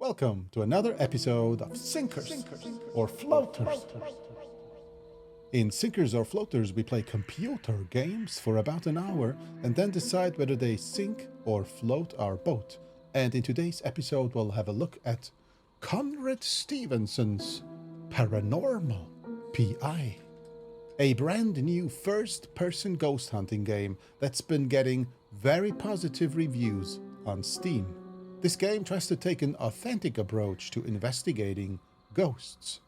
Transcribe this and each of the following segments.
Welcome to another episode of Sinkers or Floaters. In Sinkers or Floaters, we play computer games for about an hour and then decide whether they sink or float our boat. And in today's episode, we'll have a look at CONRAD STEVENSON'S Paranormal PI, a brand new first-person ghost hunting game that's been getting very positive reviews on Steam. This game tries to take an authentic approach to investigating ghosts.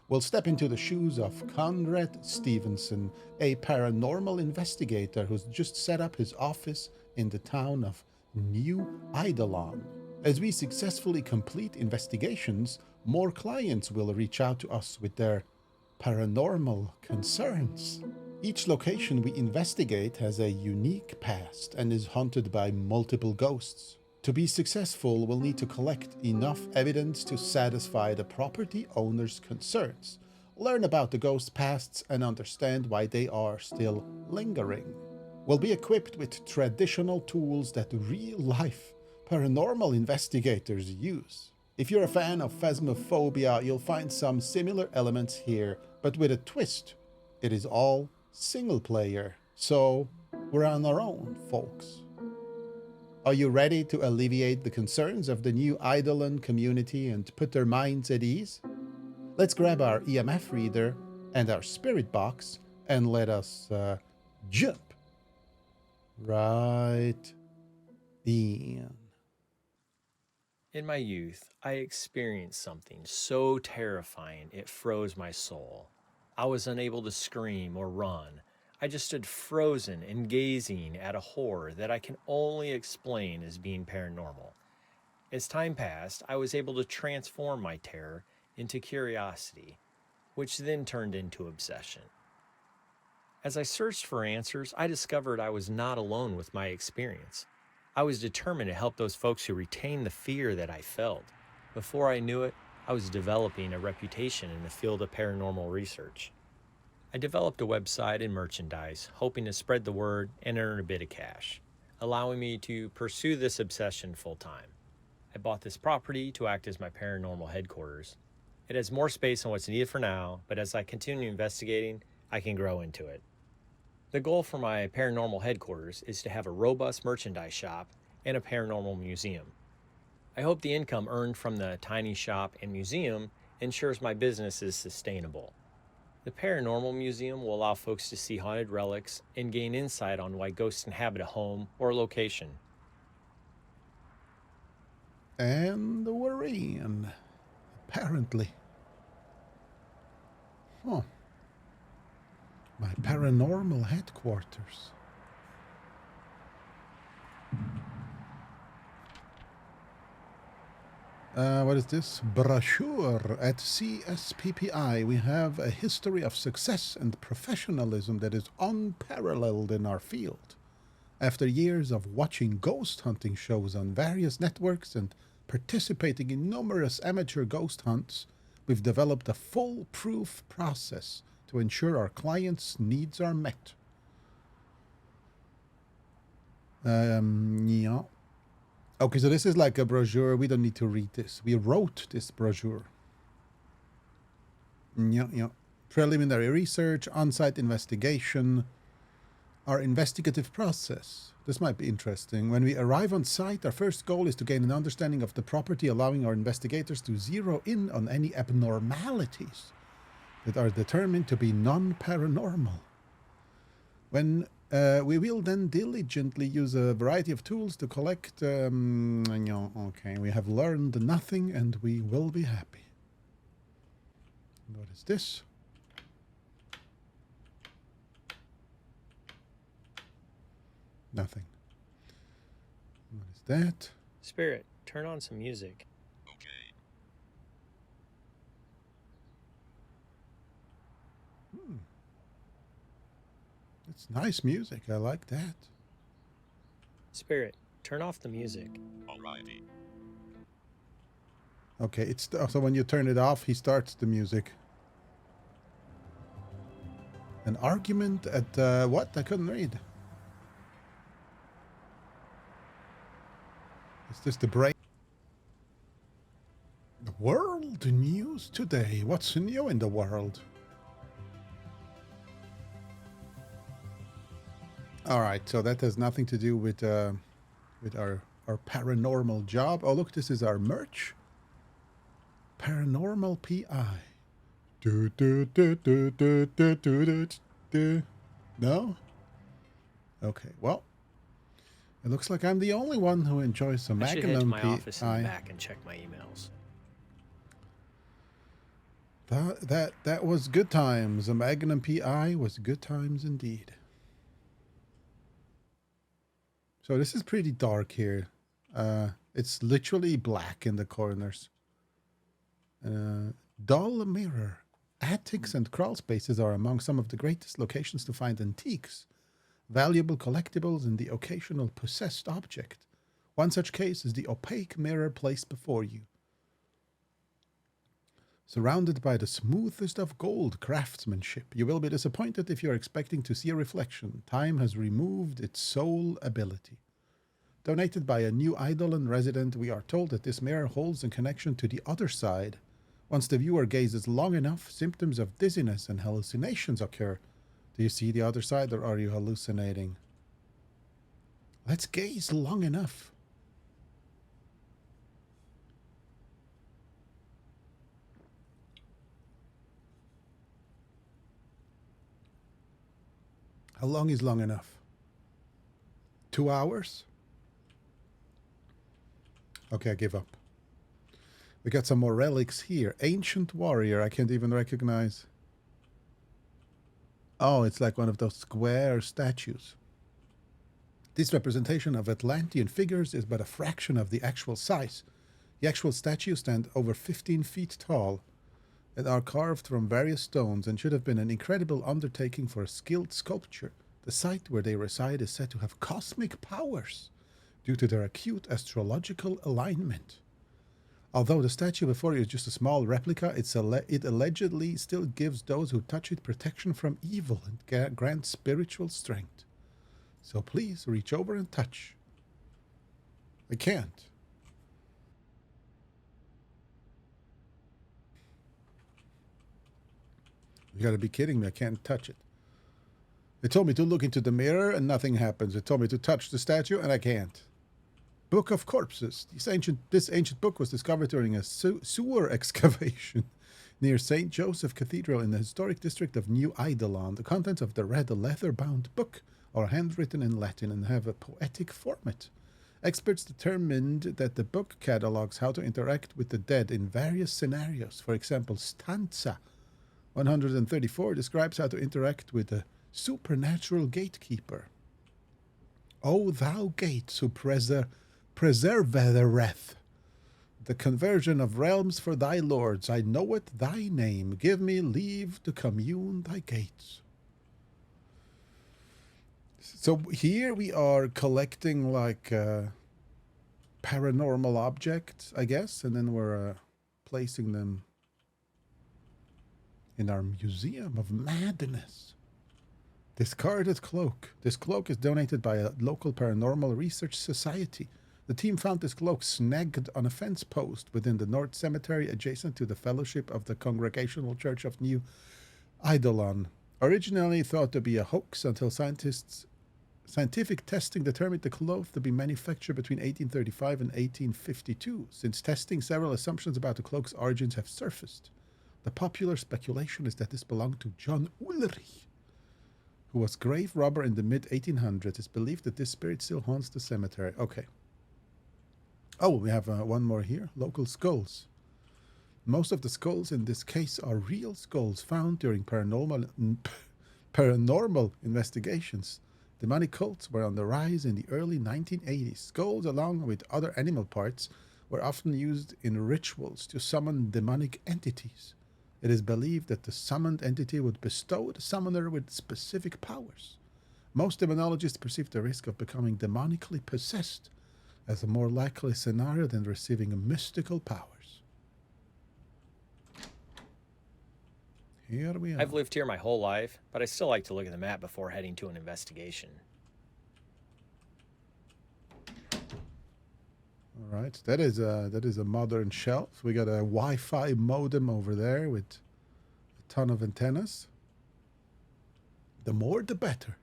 We'll step into the shoes of CONRAD STEVENSON, a paranormal investigator who's just set up his office in the town of New Eidolon. As we successfully complete investigations, more clients will reach out to us with their paranormal concerns. Each location we investigate has a unique past and is haunted by multiple ghosts. To be successful, we'll need to collect enough evidence to satisfy the property owner's concerns, learn about the ghost pasts, and understand why they are still lingering. We'll be equipped with traditional tools that real-life paranormal investigators use. If you're a fan of Phasmophobia, you'll find some similar elements here, but with a twist. It is all single player, so we're on our own, folks. Are you ready to alleviate the concerns of the New Eidolon community and put their minds at ease? Let's grab our EMF reader and our spirit box and let us jump right in. In my youth, I experienced something so terrifying it froze my soul. I was unable to scream or run. I just stood frozen and gazing at a horror that I can only explain as being paranormal. As time passed, I was able to transform my terror into curiosity, which then turned into obsession. As I searched for answers, I discovered I was not alone with my experience. I was determined to help those folks who retained the fear that I felt. Before I knew it, I was developing a reputation in the field of paranormal research. I developed a website and merchandise, hoping to spread the word and earn a bit of cash, allowing me to pursue this obsession full-time. I bought this property to act as my paranormal headquarters. It has more space than what's needed for now, but as I continue investigating, I can grow into it. The goal for my paranormal headquarters is to have a robust merchandise shop and a paranormal museum. I hope the income earned from the tiny shop and museum ensures my business is sustainable. The Paranormal Museum will allow folks to see haunted relics and gain insight on why ghosts inhabit a home or location. And we're in. Apparently. Huh. My paranormal headquarters. What is this? Brochure. At CSPPI, we have a history of success and professionalism that is unparalleled in our field. After years of watching ghost hunting shows on various networks and participating in numerous amateur ghost hunts, we've developed a foolproof process to ensure our clients' needs are met. Yeah. Okay, so this is like a brochure. We don't need to read this. We wrote this brochure. Yeah. Preliminary research, on-site investigation, our investigative process. This might be interesting. When we arrive on site, our first goal is to gain an understanding of the property, allowing our investigators to zero in on any abnormalities that are determined to be non-paranormal. We will then diligently use a variety of tools to collect. Okay, we have learned nothing and we will be happy. What is this? Nothing. What is that? Spirit, turn on some music. It's nice music. I like that. Spirit, turn off the music. Alrighty. Okay, so when you turn it off, he starts the music. An argument at what? I couldn't read. Is this the break? The world news today. What's new in the world? All right, so that has nothing to do with our paranormal job. Oh, look, this is our merch. Paranormal PI. Do, do, do, do, do, do, do, do, do. No? Okay, well, it looks like I'm the only one who enjoys some I should head to Magnum my office in the PI. back and check my emails. That was good times. A Magnum PI was good times indeed. So this is pretty dark here. It's literally black in the corners. Dull mirror. Attics and crawl spaces are among some of the greatest locations to find antiques, valuable collectibles, and the occasional possessed object. One such case is the opaque mirror placed before you. Surrounded by the smoothest of gold craftsmanship, you will be disappointed if you are expecting to see a reflection. Time has removed its sole ability. Donated by a New Eidolon resident, we are told that this mirror holds a connection to the other side. Once the viewer gazes long enough, symptoms of dizziness and hallucinations occur. Do you see the other side, or are you hallucinating? Let's gaze long enough. How long is long enough? 2 hours? Okay, I give up. We got some more relics here. Ancient warrior, I can't even recognize. Oh, it's like one of those square statues. This representation of Atlantean figures is but a fraction of the actual size. The actual statues stand over 15 feet tall and are carved from various stones and should have been an incredible undertaking for a skilled sculpture. The site where they reside is said to have cosmic powers due to their acute astrological alignment. Although the statue before you is just a small replica, it allegedly still gives those who touch it protection from evil and grants spiritual strength. So please reach over and touch. I can't. You gotta be kidding me, I can't touch it. They told me to look into the mirror and nothing happens. They told me to touch the statue and I can't. Book of Corpses. This ancient book was discovered during a sewer excavation near St. Joseph Cathedral in the historic district of New Eidolon. The contents of the red leather-bound book are handwritten in Latin and have a poetic format. Experts determined that the book catalogues how to interact with the dead in various scenarios. For example, stanza 134 describes how to interact with a supernatural gatekeeper. O thou gates who preservereth the conversion of realms for thy lords, I know it thy name. Give me leave to commune thy gates. So here we are collecting like paranormal objects, I guess, and then we're placing them in our Museum of Madness. Discarded cloak. This cloak is donated by a local paranormal research society. The team found this cloak snagged on a fence post within the North Cemetery adjacent to the Fellowship of the Congregational Church of New Eidolon. Originally thought to be a hoax until scientific testing determined the cloth to be manufactured between 1835 and 1852. Since testing, several assumptions about the cloak's origins have surfaced. The popular speculation is that this belonged to John Ulrich, who was grave robber in the mid-1800s. It's believed that this spirit still haunts the cemetery. Okay. Oh, we have one more here. Local skulls. Most of the skulls in this case are real skulls found during paranormal investigations. Demonic cults were on the rise in the early 1980s. Skulls, along with other animal parts, were often used in rituals to summon demonic entities. It is believed that the summoned entity would bestow the summoner with specific powers. Most demonologists perceive the risk of becoming demonically possessed as a more likely scenario than receiving mystical powers. Here we are. I've lived here my whole life, but I still like to look at the map before heading to an investigation. All right, that is a modern shelf. We got a Wi-Fi modem over there with a ton of antennas. The more, the better.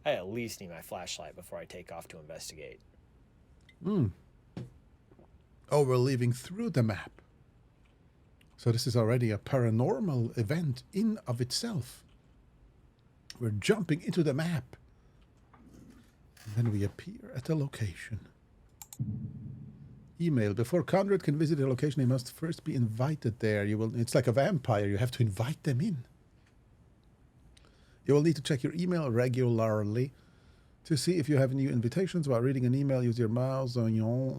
I at least need my flashlight before I take off to investigate. Oh, we're leaving through the map. So this is already a paranormal event in of itself. We're jumping into the map. And then we appear at a location. Email. Before Conrad can visit a location, he must first be invited there. It's like a vampire. You have to invite them in. You will need to check your email regularly to see if you have new invitations. While reading an email, use your mouse on your...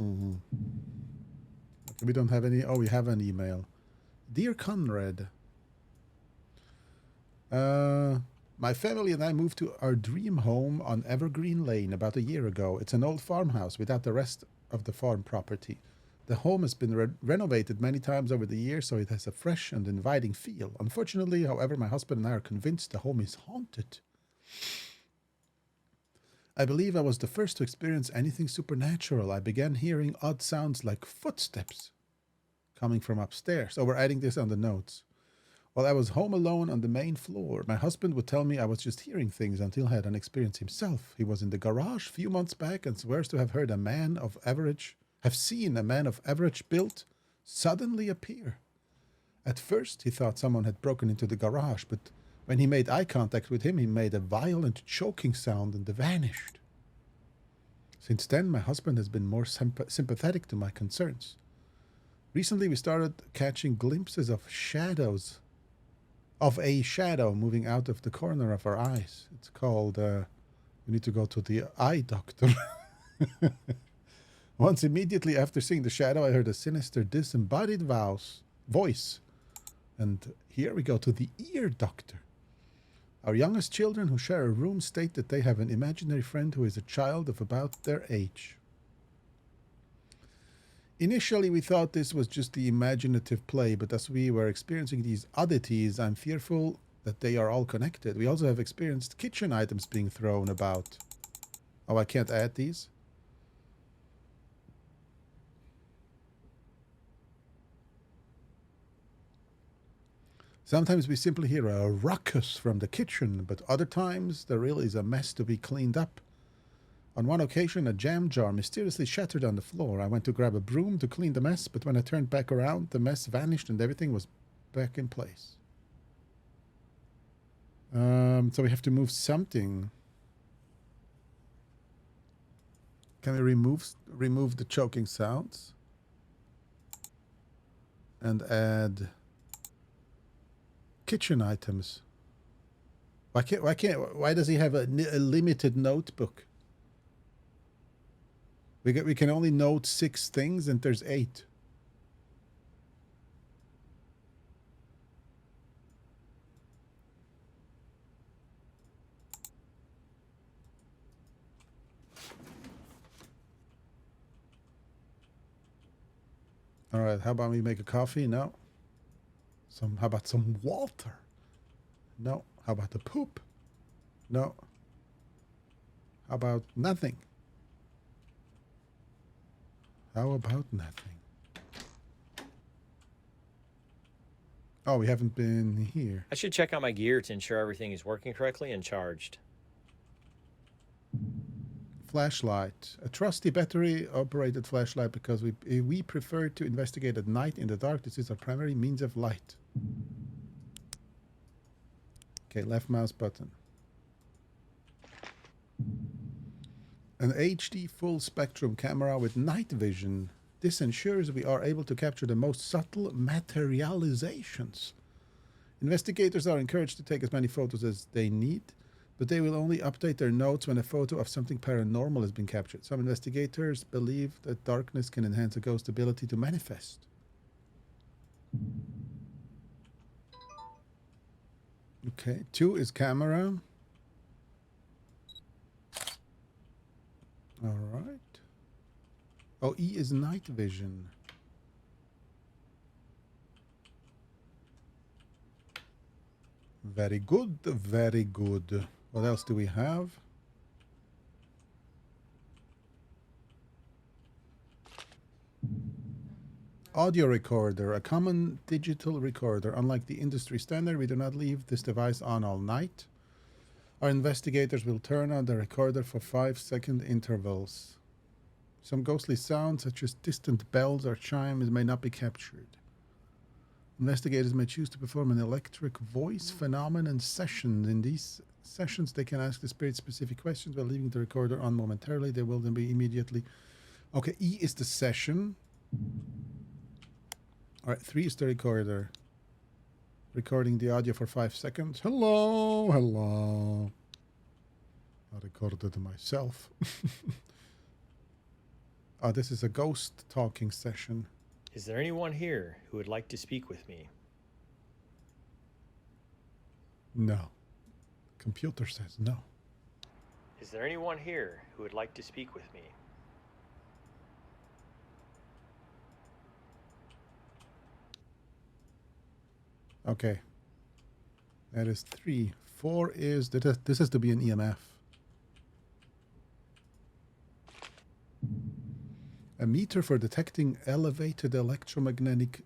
Okay, we don't have any... Oh, we have an email. Dear Conrad, my family and I moved to our dream home on Evergreen Lane about a year ago. It's an old farmhouse without the rest of the farm property. The home has been renovated many times over the years, so it has a fresh and inviting feel. Unfortunately, however, my husband and I are convinced the home is haunted. I believe I was the first to experience anything supernatural. I began hearing odd sounds like footsteps coming from upstairs. So we're adding this on the notes. While I was home alone on the main floor, my husband would tell me I was just hearing things until he had an experience himself. He was in the garage a few months back and swears to have seen a man of average build suddenly appear. At first, he thought someone had broken into the garage, but when he made eye contact with him, he made a violent choking sound and vanished. Since then, my husband has been more sympathetic to my concerns. Recently, we started catching glimpses of a shadow moving out of the corner of our eyes. It's called, we need to go to the eye doctor. Once immediately after seeing the shadow, I heard a sinister, disembodied voice. And here we go to the ear doctor. Our youngest children who share a room state that they have an imaginary friend who is a child of about their age. Initially, we thought this was just the imaginative play, but as we were experiencing these oddities, I'm fearful that they are all connected. We also have experienced kitchen items being thrown about. Oh, I can't add these? Sometimes we simply hear a ruckus from the kitchen, but other times there really is a mess to be cleaned up. On one occasion, a jam jar mysteriously shattered on the floor. I went to grab a broom to clean the mess, but when I turned back around, the mess vanished and everything was back in place. So we have to move something. Can we remove the choking sounds? And add kitchen items. Why does he have a limited notebook? We can only note 6 things and there's 8. All right, how about we make a coffee? No. How about some water? No. How about the poop? No. How about nothing? How about nothing? Oh, we haven't been here. I should check out my gear to ensure everything is working correctly and charged. Flashlight. A trusty battery-operated flashlight because we prefer to investigate at night in the dark. This is our primary means of light. Okay, left mouse button. An HD full spectrum camera with night vision. This ensures we are able to capture the most subtle materializations. Investigators are encouraged to take as many photos as they need, but they will only update their notes when a photo of something paranormal has been captured. Some investigators believe that darkness can enhance a ghost's ability to manifest. Okay, 2 is camera. All right. Oh, E is night vision. Very good, very good. What else do we have? Audio recorder, a common digital recorder. Unlike the industry standard, we do not leave this device on all night. Our investigators will turn on the recorder for 5-second intervals. Some ghostly sounds, such as distant bells or chimes, may not be captured. Investigators may choose to perform an electric voice phenomenon session. In these sessions, they can ask the spirit specific questions while leaving the recorder on momentarily. They will then be immediately... Okay, E is the session. All right, 3 is the recorder. Recording the audio for 5 seconds. Hello, hello. I recorded myself. Oh, this is a ghost talking session. Is there anyone here who would like to speak with me? No. Computer says no. Is there anyone here who would like to speak with me? Okay. That is 3. 4 is... This has to be an EMF. A meter for detecting elevated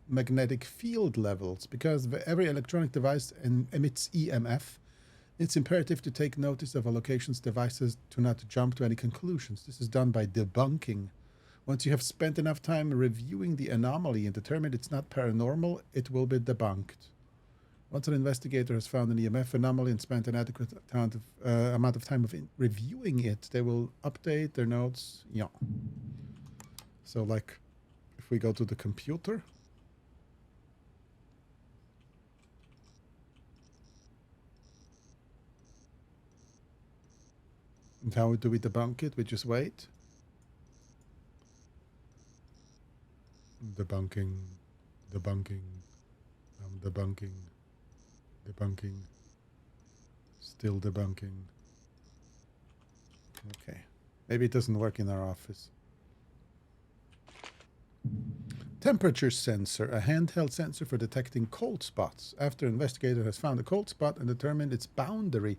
magnetic field levels. Because every electronic device emits EMF, it's imperative to take notice of a location's devices to not jump to any conclusions. This is done by debunking. Once you have spent enough time reviewing the anomaly and determined it's not paranormal, it will be debunked. Once an investigator has found an EMF anomaly and spent an adequate amount of time reviewing it, they will update their notes. Yeah. So, like, if we go to the computer. And how do we debunk it? We just wait. Debunking. Debunking. Debunking. Debunking. Still debunking. Okay. Maybe it doesn't work in our office. Temperature sensor, a handheld sensor for detecting cold spots. After an investigator has found a cold spot and determined its boundary,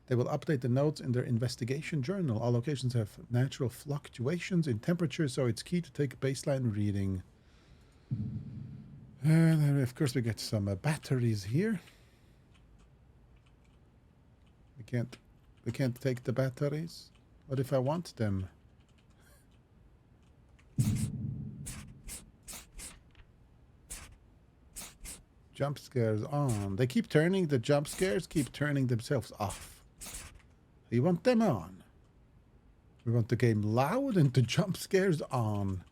they will update the notes in their investigation journal. All locations have natural fluctuations in temperature, so it's key to take a baseline reading. And of course, we get some batteries here. We can't take the batteries. What if I want them? Jump scares on. They keep turning, the jump scares keep turning themselves off. We want them on. We want the game loud and the jump scares on.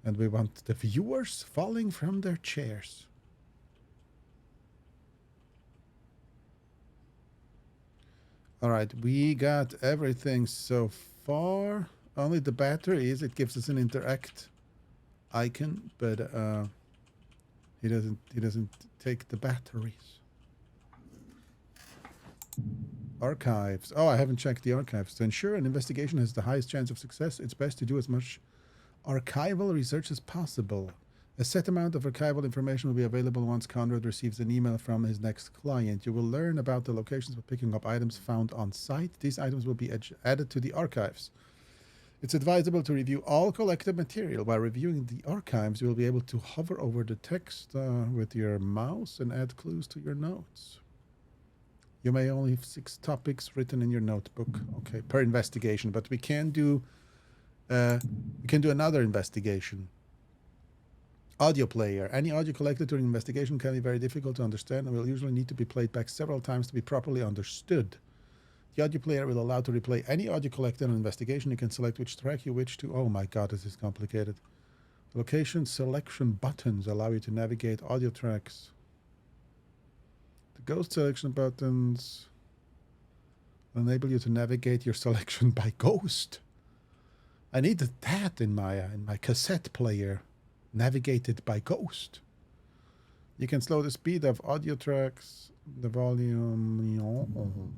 And we want the viewers falling from their chairs. Alright, we got everything so far. Only the batteries, it gives us an interact icon, but he doesn't take the batteries. Archives. Oh, I haven't checked the archives. To ensure an investigation has the highest chance of success, it's best to do as much archival research as possible. A set amount of archival information will be available once CONRAD receives an email from his next client. You will learn about the locations for picking up items found on site. These items will be added to the archives. It's advisable to review all collected material. By reviewing the archives, you will be able to hover over the text with your mouse and add clues to your notes. You may only have 6 topics written in your notebook. Okay, per investigation, but we can do another investigation. Audio player. Any audio collected during investigation can be very difficult to understand and will usually need to be played back several times to be properly understood. The audio player will allow to replay any audio collected on investigation. You can select which track you wish to. Oh my god, this is complicated. Location selection buttons allow you to navigate audio tracks. The ghost selection buttons enable you to navigate your selection by ghost. I needed that in my cassette player. Navigated by ghost. You can slow the speed of audio tracks, the volume.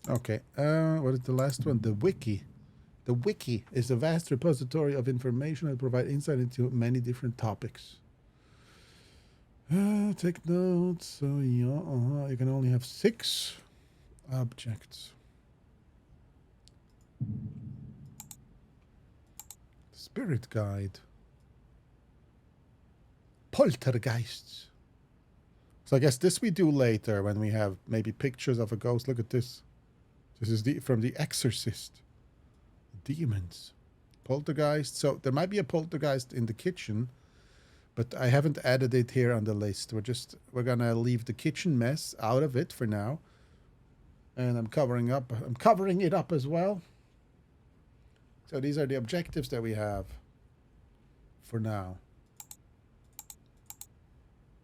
Okay, what is the last one? The wiki. The wiki is a vast repository of information that provide insight into many different topics. Take notes. So yeah, you can only have 6 objects. Spirit guide. Poltergeists. So I guess this we do later when we have maybe pictures of a ghost. Look at this. This is from The Exorcist. Demons. Poltergeist. So there might be a poltergeist in the kitchen, but I haven't added it here on the list. We're gonna leave the kitchen mess out of it for now. And I'm covering it up as well. So these are the objectives that we have for now.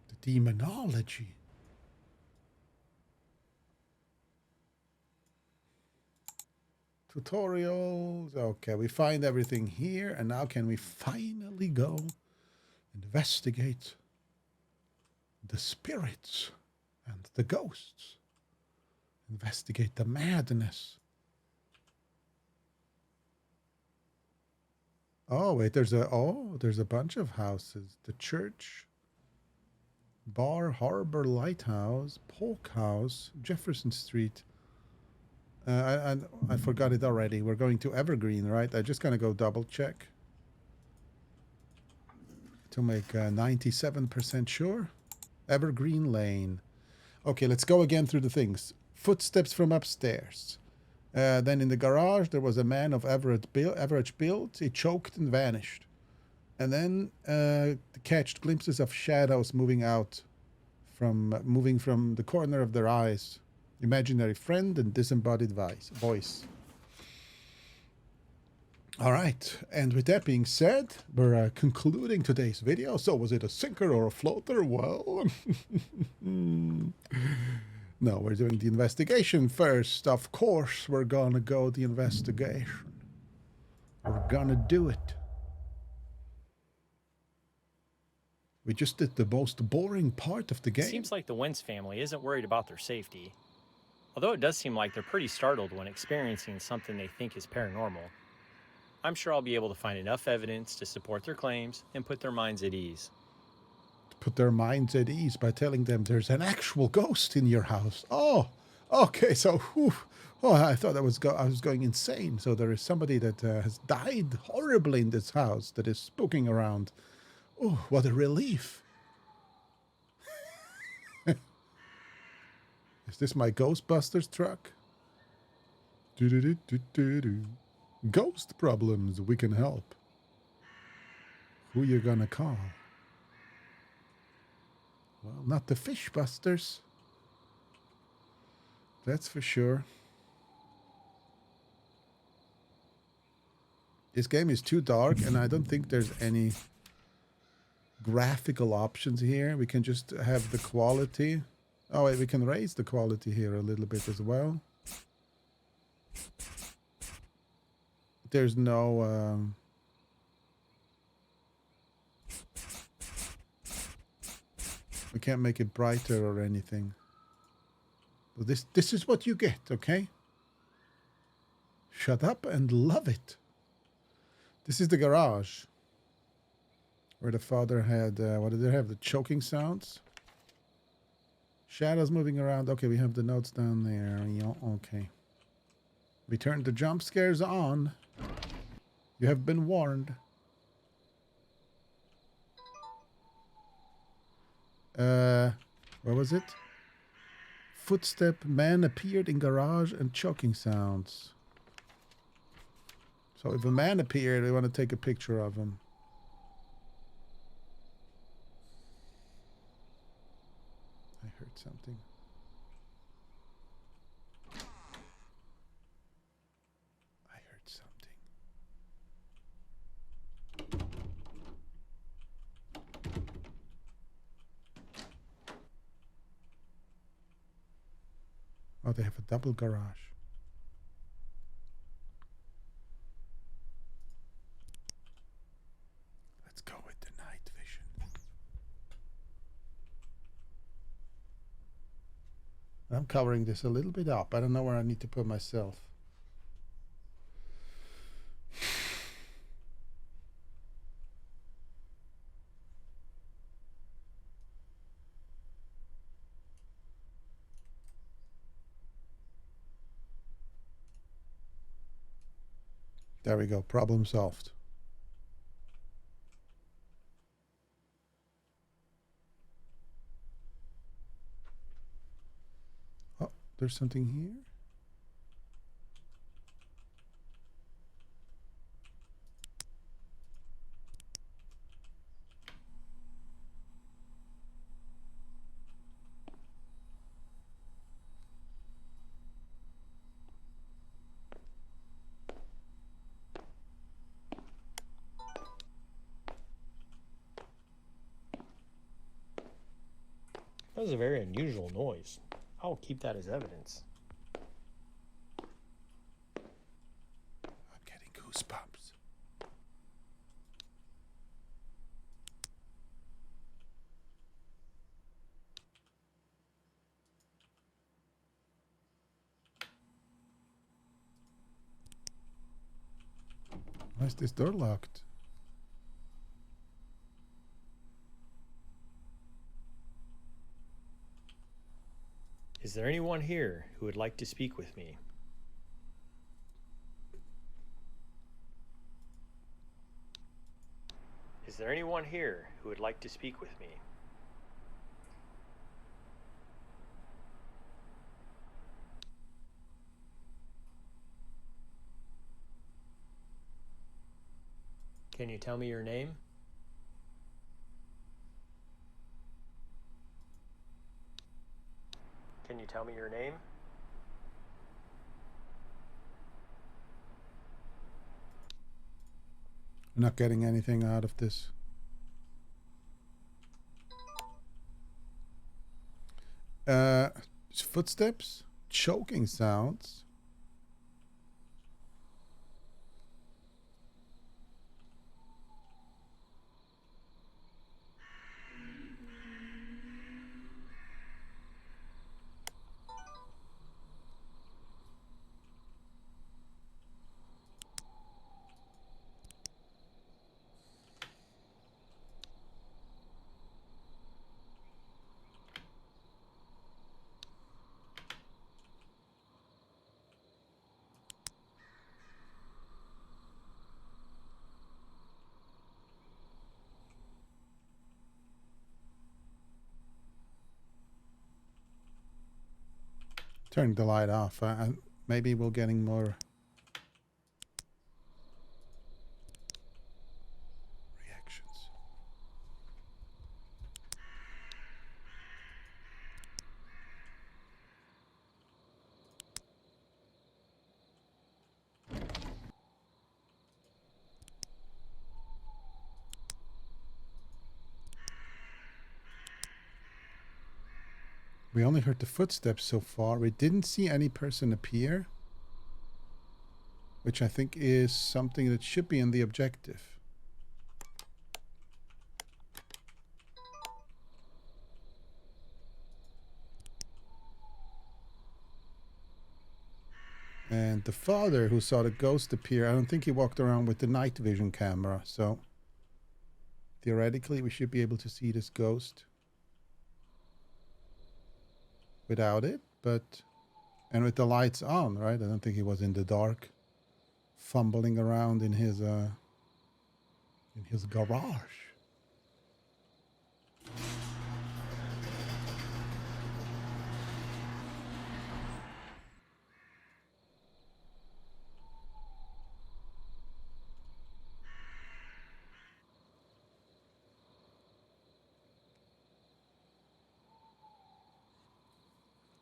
The demonology. Tutorials. Okay, we find everything here, and now can we finally go investigate the spirits and the ghosts? Investigate the madness. Oh wait, there's a bunch of houses. The church, Bar Harbor Lighthouse, Polk House, Jefferson Street. I forgot it already. We're going to Evergreen, right? I just gonna go double check to make 97% sure. Evergreen Lane. Okay, let's go again through the things. Footsteps from upstairs. Then in the garage there was a man of average build. He choked and vanished. And then catched glimpses of shadows moving from the corner of their eyes. Imaginary friend and disembodied voice. All right, and with that being said, we're concluding today's video. So was it a sinker or a floater? Well, no, we're doing the investigation first. Of course, we're gonna go the investigation. We're gonna do it. We just did the most boring part of the game. It seems like the Wentz family isn't worried about their safety. Although it does seem like they're pretty startled when experiencing something they think is paranormal. I'm sure I'll be able to find enough evidence to support their claims and put their minds at ease. Put their minds at ease by telling them there's an actual ghost in your house. Oh, okay, so I thought I was going insane. So there is somebody that has died horribly in this house that is spooking around. Oh, what a relief. Is this my Ghostbusters truck? Ghost problems, we can help. Who you gonna call? Well, not the Fishbusters. That's for sure. This game is too dark, and I don't think there's any graphical options here. We can just have the quality. Oh wait, we can raise the quality here a little bit as well. There's no we can't make it brighter or anything. But this is what you get, okay? Shut up and love it. This is the garage where the father had what did they have? The choking sounds. Shadows moving around. Okay, we have the notes down there. Yeah, okay. We turned the jump scares on. You have been warned. Where was it? Footstep man appeared in garage and choking sounds. So if a man appeared, we want to take a picture of him. I heard something. I heard something. Oh, they have a double garage. Let's go with the night vision. I'm covering this a little bit up. I don't know where I need to put myself. There we go. Problem solved. Oh, there's something here. That was a very unusual noise. I'll keep that as evidence. I'm getting goosebumps. Why is this door locked? Is there anyone here who would like to speak with me? Is there anyone here who would like to speak with me? Can you tell me your name? Can you tell me your name? I'm not getting anything out of this. Footsteps, choking sounds. Turn the light off. Maybe we're getting more reactions. We only heard the footsteps so far. We didn't see any person appear, which I think is something that should be in the objective. And the father who saw the ghost appear, I don't think he walked around with the night vision camera, so theoretically we should be able to see this ghost without it, and with the lights on, right? I don't think he was in the dark fumbling around in his garage.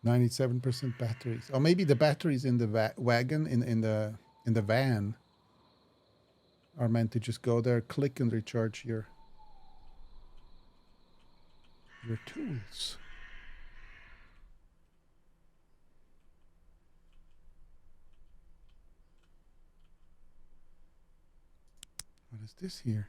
%97 batteries. Or maybe the batteries in the wagon in the van are meant to just go there, click, and recharge your tools. What is this here?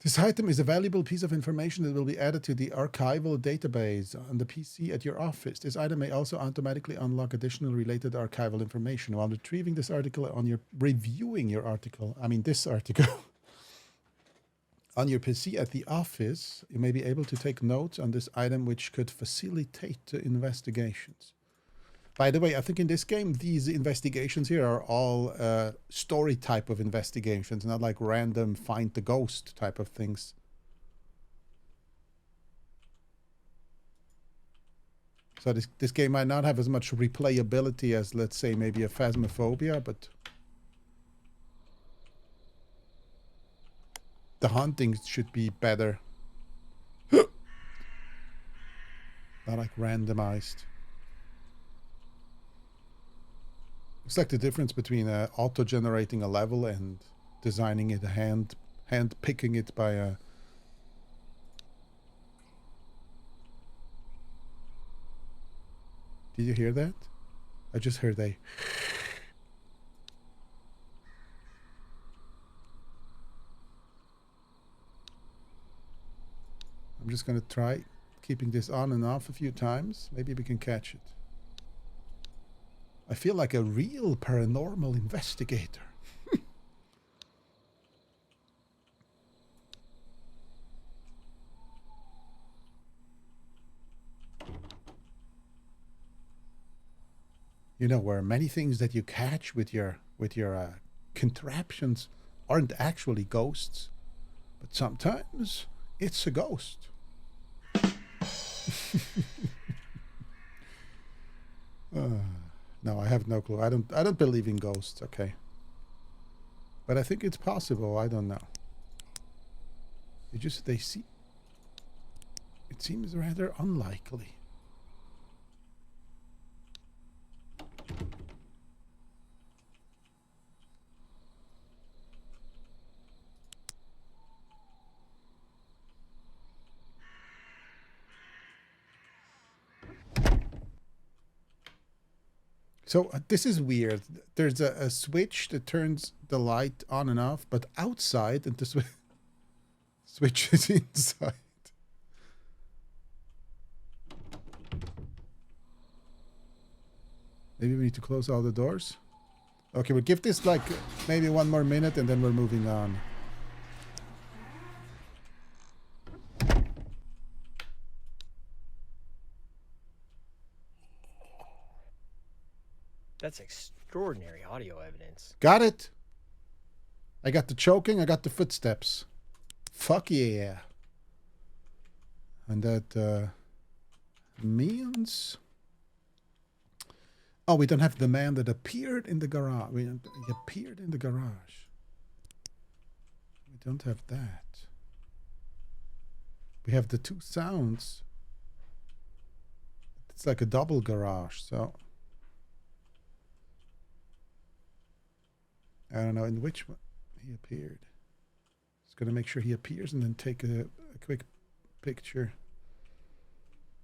This item is a valuable piece of information that will be added to the archival database on the PC at your office. This item may also automatically unlock additional related archival information. While retrieving this article reviewing your article, this article on your PC at the office, you may be able to take notes on this item which could facilitate the investigations. By the way, I think in this game, these investigations here are all story type of investigations, not like random find the ghost type of things. So this game might not have as much replayability as, let's say, maybe a Phasmophobia, but the hunting should be better. Not like randomized. It's like the difference between auto-generating a level and designing it hand picking it by a... Did you hear that? I just heard a... I'm just gonna try keeping this on and off a few times. Maybe we can catch it. I feel like a real paranormal investigator. You know, where many things that you catch with your contraptions aren't actually ghosts, but sometimes it's a ghost. No, I have no clue. I don't believe in ghosts. Okay, but I think it's possible. I don't know. They see. It seems rather unlikely. So this is weird. There's a switch that turns the light on and off, but outside, and the switch is inside. Maybe we need to close all the doors. Okay, we'll give this like maybe one more minute and then we're moving on. That's extraordinary audio evidence. Got it. I got the choking, I got the footsteps. Fuck yeah. And that means... Oh, we don't have the man that appeared in the garage. He appeared in the garage. We don't have that. We have the two sounds. It's like a double garage, so... I don't know in which one he appeared. Just gonna make sure he appears and then take a quick picture.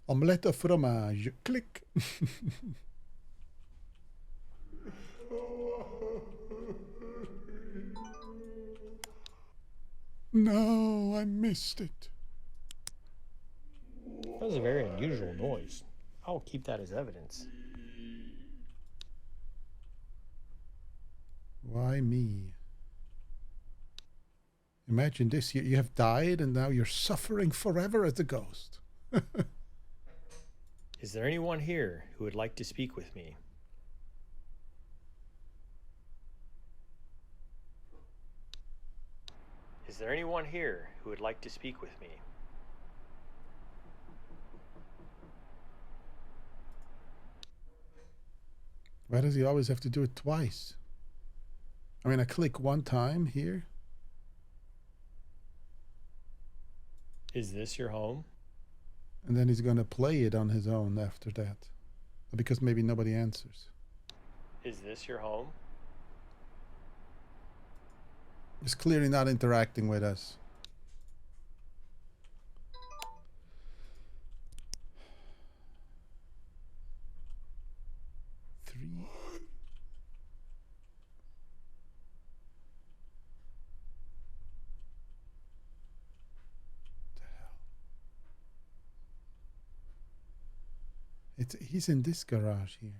Omelette au fromage. Click. No, I missed it. That was a very unusual noise. I'll keep that as evidence. Why me? Imagine this, you have died and now you're suffering forever as a ghost. Is there anyone here who would like to speak with me? Is there anyone here who would like to speak with me? Why does he always have to do it twice? I mean, I click one time here. Is this your home? And then he's gonna play it on his own after that. Because maybe nobody answers. Is this your home? He's clearly not interacting with us. Three. He's in this garage here.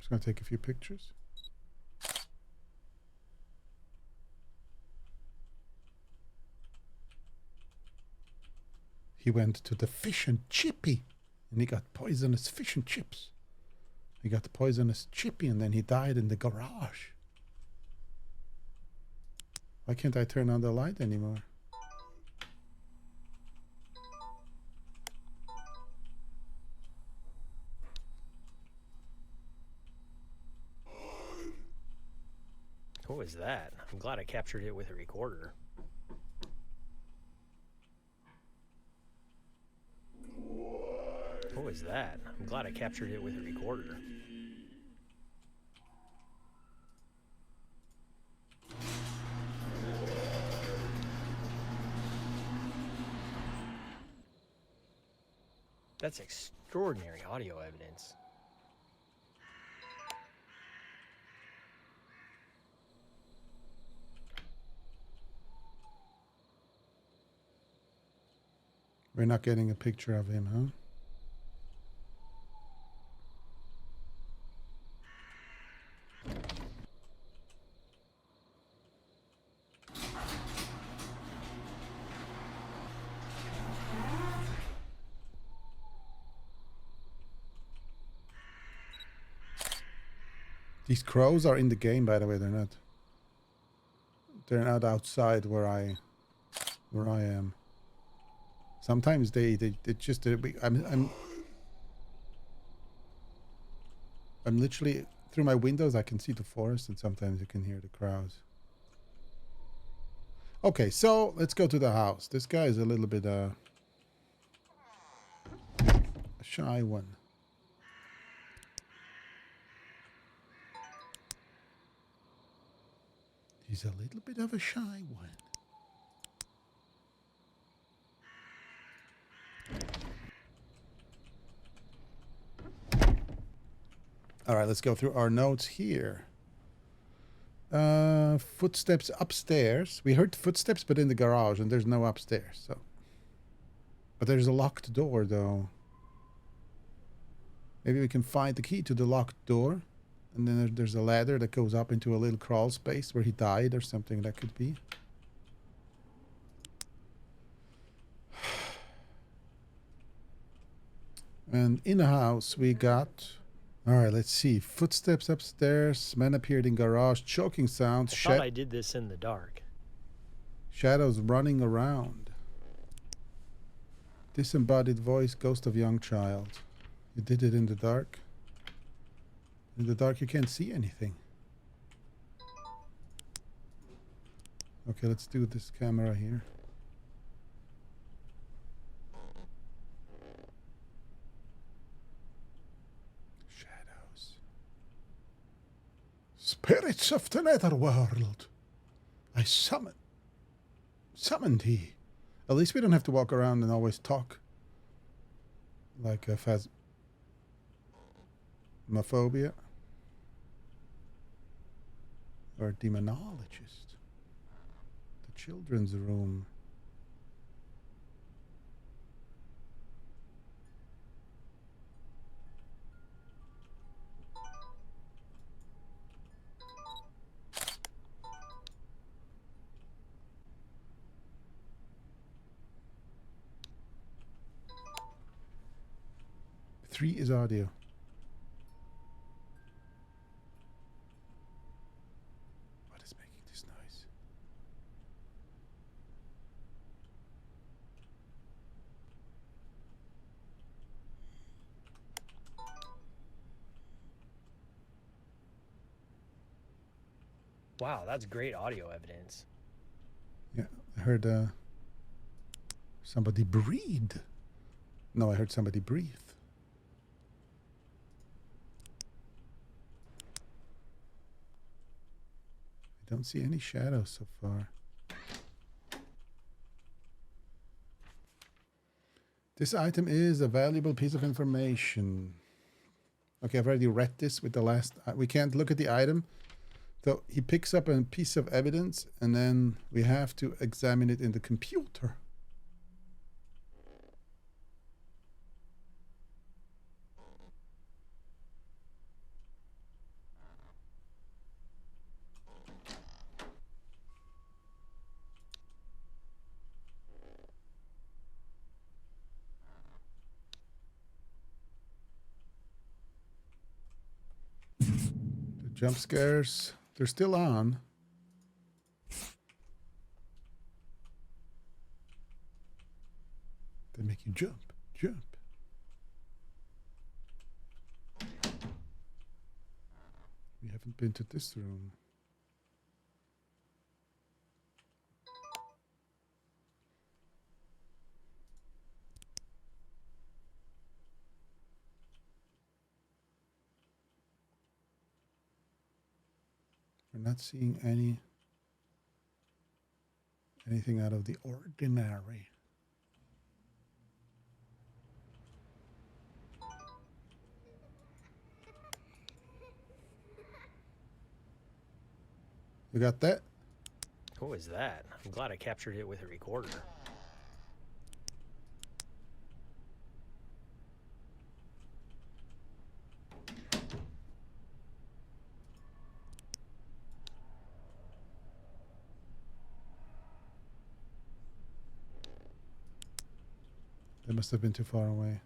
Just gonna take a few pictures. He went to the fish and chippy, and he got poisonous fish and chips. He got the poisonous chippy, and then he died in the garage. Why can't I turn on the light anymore? What was that? I'm glad I captured it with a recorder. What was that? I'm glad I captured it with a recorder. That's extraordinary audio evidence. We're not getting a picture of him, huh? These crows are in the game, by the way. They're not. They're not outside where I am. Sometimes they just. I'm literally through my windows. I can see the forest, and sometimes you can hear the crows. Okay, so let's go to the house. This guy is a little bit a shy one. He's a little bit of a shy one. All right, let's go through our notes here. Footsteps upstairs. We heard footsteps, but in the garage, and there's no upstairs. So, but there's a locked door, though. Maybe we can find the key to the locked door. And then there's a ladder that goes up into a little crawl space where he died or something. That could be. And in the house we got... All right, let's see. Footsteps upstairs. Man appeared in garage. Choking sounds. I thought I did this in the dark. Shadows running around. Disembodied voice. Ghost of young child. You did it in the dark. In the dark you can't see anything. Okay, let's do this camera here. Shadows. Spirits of the netherworld. I summoned he. At least we don't have to walk around and always talk. Like a Phasmophobia. Or demonologist. The children's room. Three is audio. What is making this noise? Wow, that's great audio evidence. Yeah, I heard somebody breathe. No, I heard somebody breathe. I don't see any shadows so far. This item is a valuable piece of information. Okay, I've already read this with the last... we can't look at the item. So he picks up a piece of evidence and then we have to examine it in the computer. Jump scares. They're still on. They make you jump. Jump. We haven't been to this room. We're not seeing anything out of the ordinary. You got that? What was that? I'm glad I captured it with a recorder. They must have been too far away.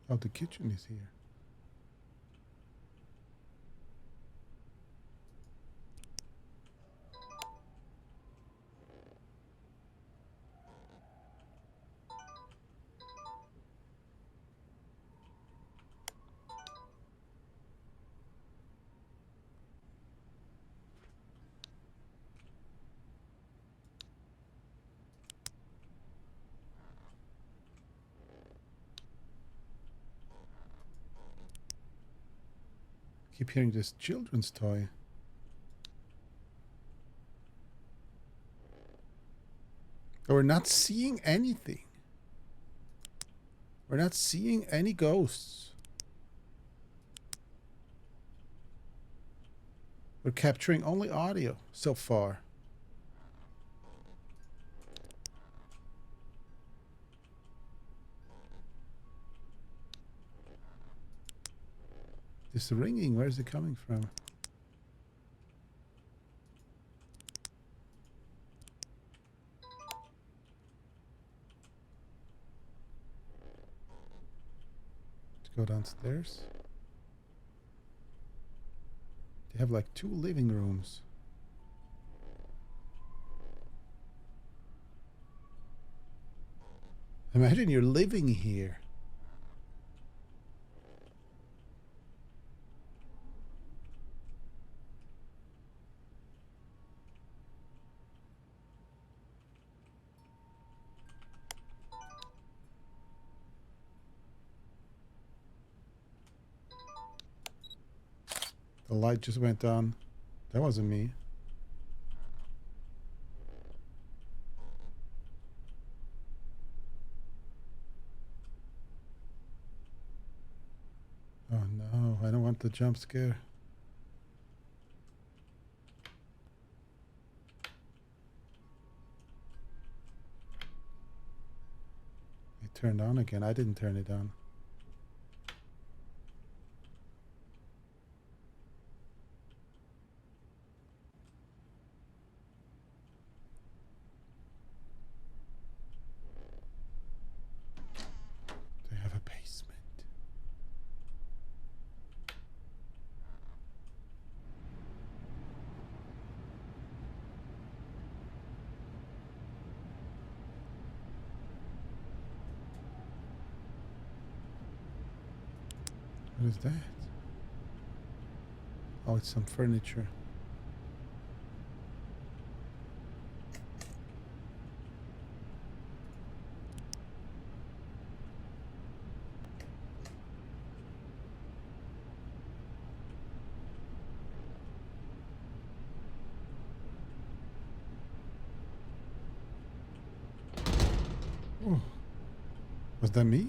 Oh, the kitchen is here. Keep hearing this children's toy. Oh, we're not seeing anything. We're not seeing any ghosts. We're capturing only audio so far. This ringing, where is it coming from? Let's go downstairs. They have like 2 living rooms. Imagine you're living here. The light just went on. That wasn't me. Oh no, I don't want the jump scare. It turned on again. I didn't turn it on. They have a basement. What is that? Oh, it's some furniture. Oh, was that me?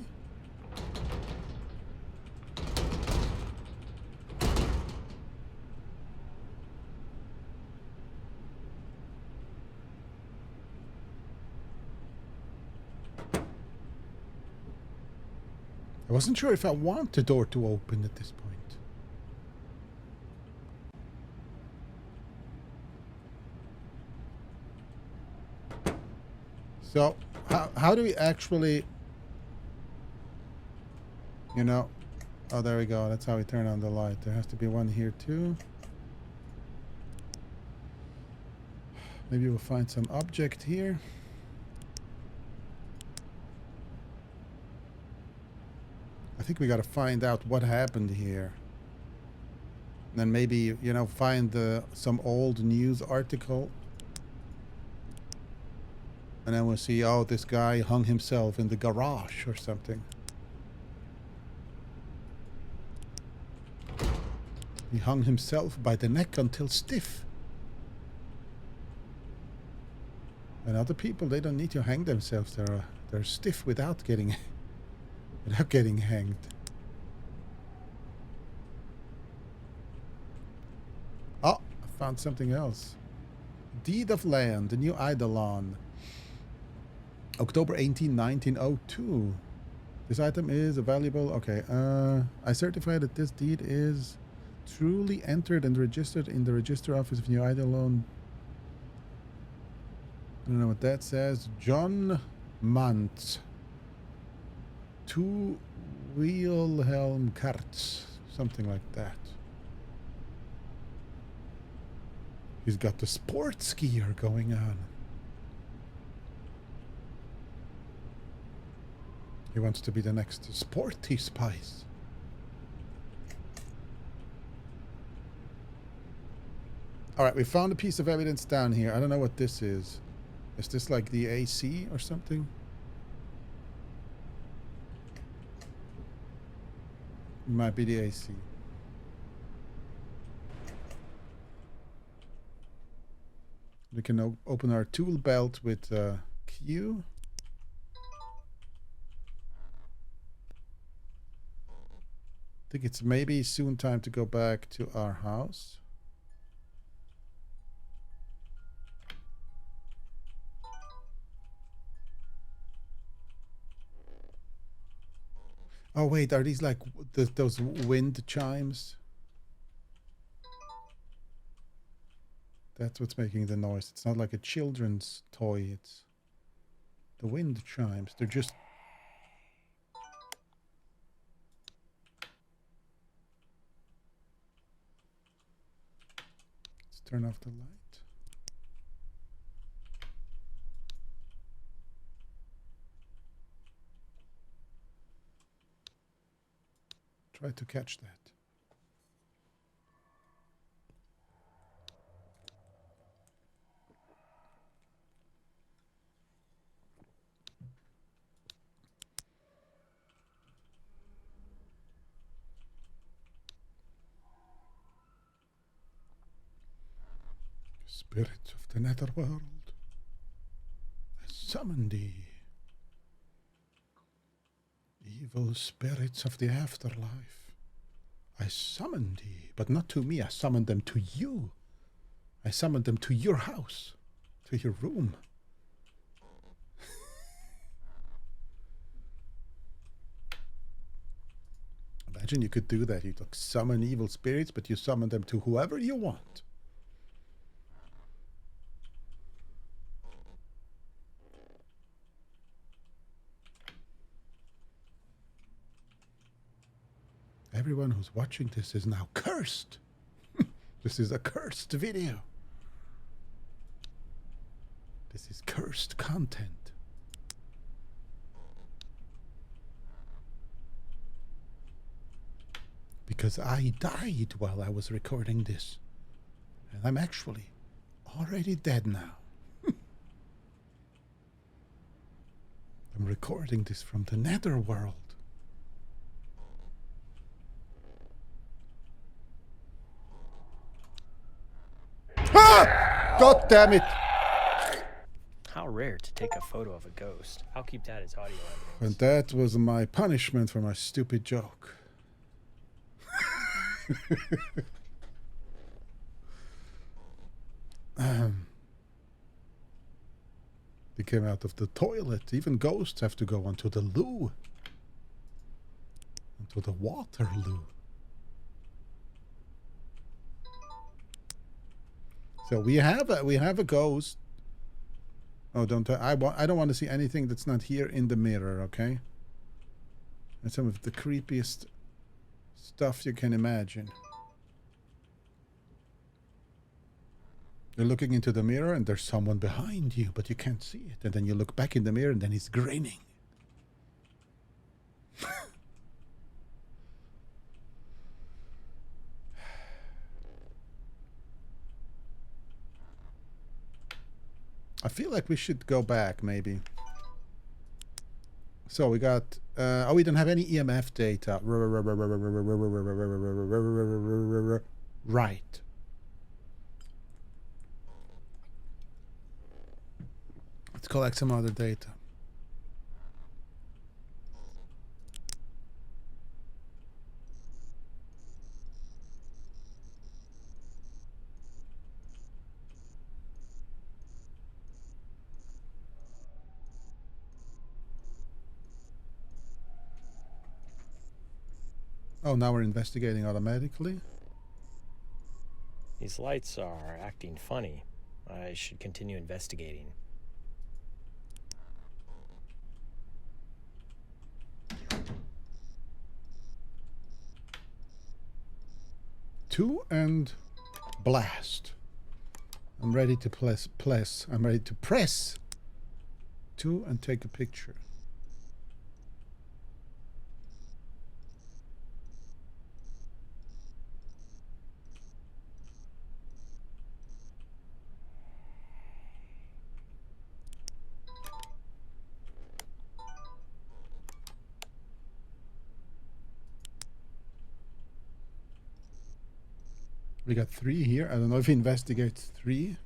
I wasn't sure if I want the door to open at this point. So, how do we actually... You know... Oh, there we go. That's how we turn on the light. There has to be one here too. Maybe we'll find some object here. I think we got to find out what happened here. And then maybe, you know, find some old news article. And then we'll see, oh, this guy hung himself in the garage or something. He hung himself by the neck until stiff. And other people, they don't need to hang themselves. They're stiff without getting hanged. Oh, I found something else. Deed of Land, the new Eidolon. October 18, 1902. This item is valuable. Okay, I certify that this deed is truly entered and registered in the Register Office of New Eidolon. I don't know what that says. John Mantz. 2 Wilhelm Karts. Something like that. He's got the sports skier going on. He wants to be the next sporty spice. Alright, we found a piece of evidence down here. I don't know what this is. Is this like the AC or something? It might be the AC. We can open our tool belt with Q. I think it's maybe soon time to go back to our house. Oh wait, are these like those wind chimes? That's what's making the noise. It's not like a children's toy. It's the wind chimes. They're just... Let's turn off the light. Try to catch that. Spirits of the netherworld, I summon thee. Evil spirits of the afterlife, I summon thee, but not to me. I summon them to you. I summon them to your house, to your room. Imagine you could do that. You could summon evil spirits, but you summon them to whoever you want. Everyone who's watching this is now cursed. This is a cursed video. This is cursed content. Because I died while I was recording this. And I'm actually already dead now. I'm recording this from the netherworld. Ah! God damn it! How rare to take a photo of a ghost. I'll keep that as audio evidence. And that was my punishment for my stupid joke. They came out of the toilet. Even ghosts have to go onto the loo. Onto the water loo. So we have a ghost Oh, don't I don't want to see anything that's not here in the mirror, okay? That's some of the creepiest stuff you can imagine. You're looking into the mirror and there's someone behind you, but you can't see it. And then you look back in the mirror and then he's grinning. I feel like we should go back, maybe. So we got... oh, we don't have any EMF data. Right. Let's collect some other data. Oh, now we're investigating automatically. These lights are acting funny. I should continue investigating. Two and blast. I'm ready to press. I'm ready to press. Two and take a picture. We got 3 here. I don't know if he investigates 3.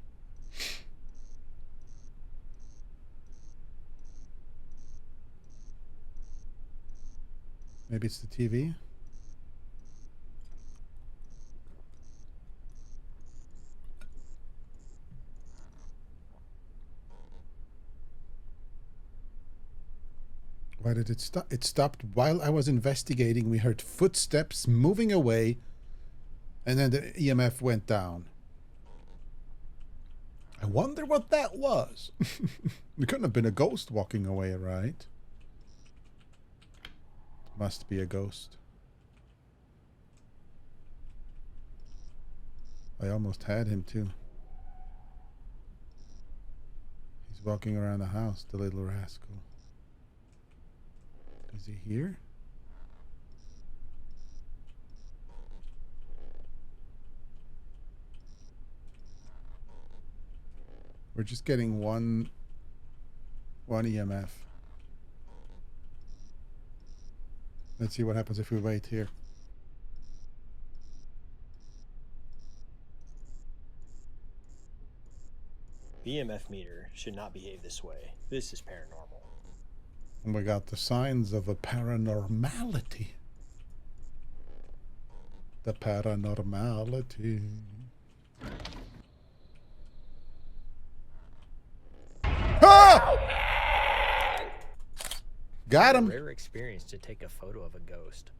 Maybe it's the TV. Why did it stop? It stopped while I was investigating. We heard footsteps moving away. And then the EMF went down. I wonder what that was. It couldn't have been a ghost walking away, right? Must be a ghost. I almost had him too. He's walking around the house, the little rascal. Is he here? We're just getting one EMF. Let's see what happens if we wait here. The EMF meter should not behave this way. This is paranormal. And we got the signs of a paranormality. The paranormality. Got him. Rare experience to take a photo of a ghost.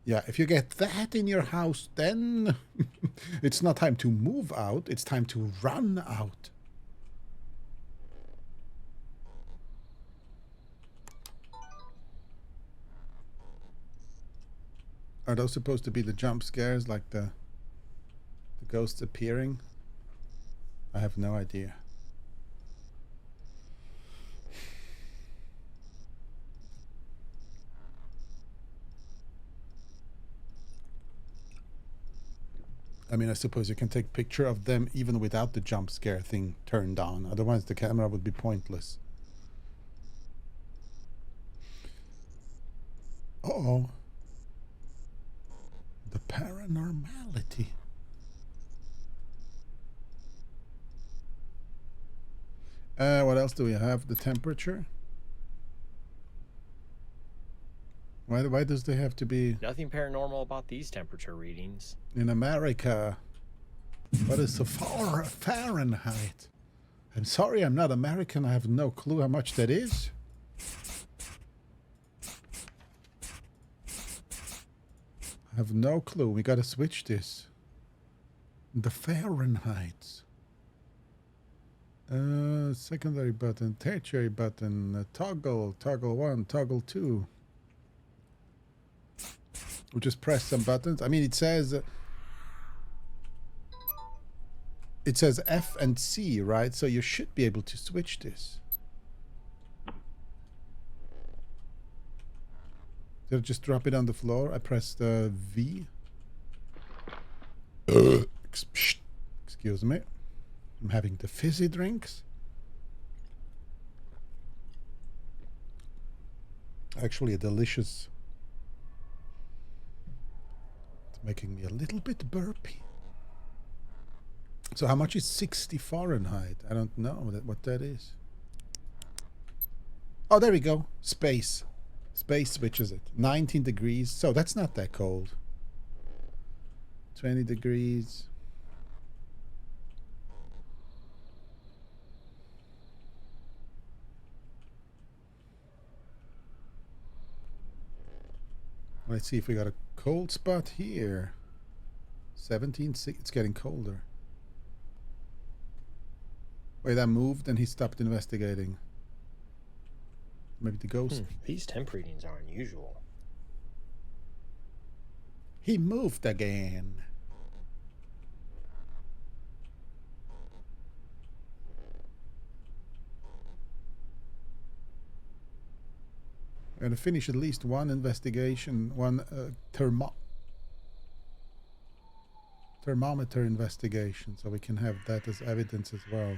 Yeah, if you get that in your house, then it's not time to move out. It's time to run out. Are those supposed to be the jump scares, like the ghosts appearing? I have no idea. I mean, I suppose you can take a picture of them even without the jump scare thing turned on. Otherwise, the camera would be pointless. Uh-oh. The paranormality. What else do we have? The temperature? Why does they have to be... Nothing paranormal about these temperature readings. In America? What is the Fahrenheit? I'm sorry, I'm not American. I have no clue how much that is. I have no clue. We gotta switch this. The Fahrenheit. Secondary button, tertiary button, toggle 1, toggle 2. We just press some buttons. I mean, it says F and C, right? So you should be able to switch this. Did I just drop it on the floor? I pressed V. Excuse me. I'm having the fizzy drinks. Actually, a delicious. It's making me a little bit burpy. So how much is 60 Fahrenheit? I don't know what that is. Oh, there we go. Space. Space switches it. 19 degrees. So that's not that cold. 20 degrees. Let's see if we got a cold spot here. 17, it's getting colder. Wait, that moved and he stopped investigating. Maybe the ghost. These temp readings are unusual. He moved again. We're going to finish at least one investigation, one thermometer investigation, so we can have that as evidence as well.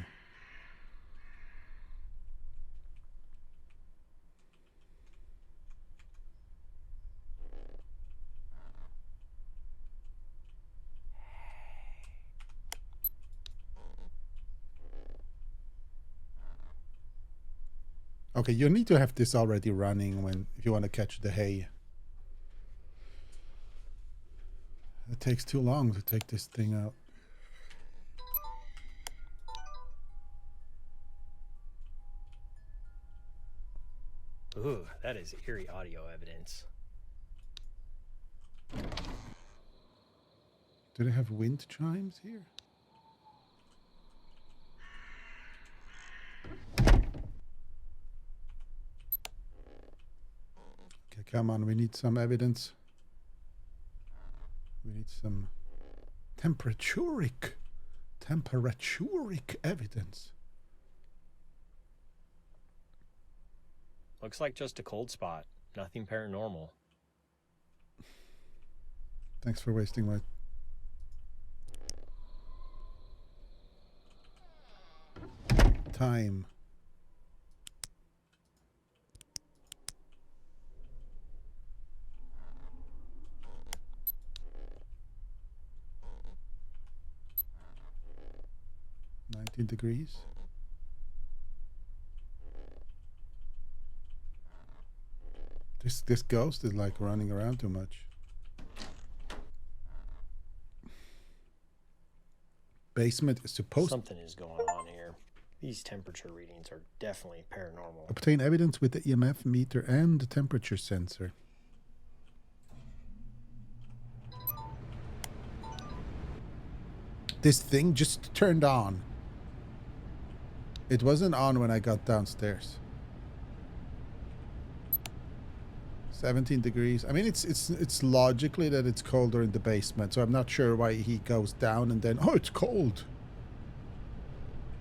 Okay, you need to have this already running if you want to catch the hay. It takes too long to take this thing out. Ooh, that is eerie audio evidence. Do they have wind chimes here? Okay, come on, we need some evidence. We need some temperaturic evidence. Looks like just a cold spot. Nothing paranormal. Thanks for wasting my... time. Degrees. This ghost is like running around too much. Basement is supposed. Something is going on here. These temperature readings are definitely paranormal. Obtain evidence with the EMF meter and the temperature sensor. This thing just turned on. It wasn't on when I got downstairs. 17 degrees. I mean, it's logically that it's colder in the basement, so I'm not sure why he goes down and then, oh, it's cold.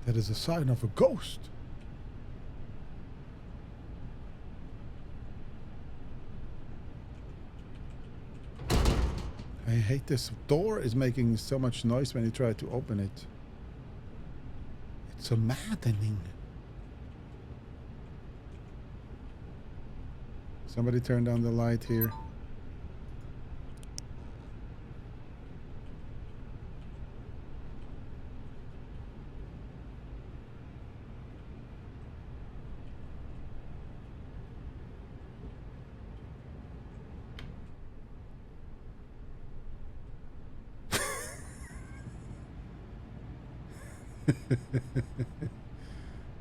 That is a sign of a ghost. I hate this door is making so much noise when you try to open it. It's so maddening. Somebody turn down the light here.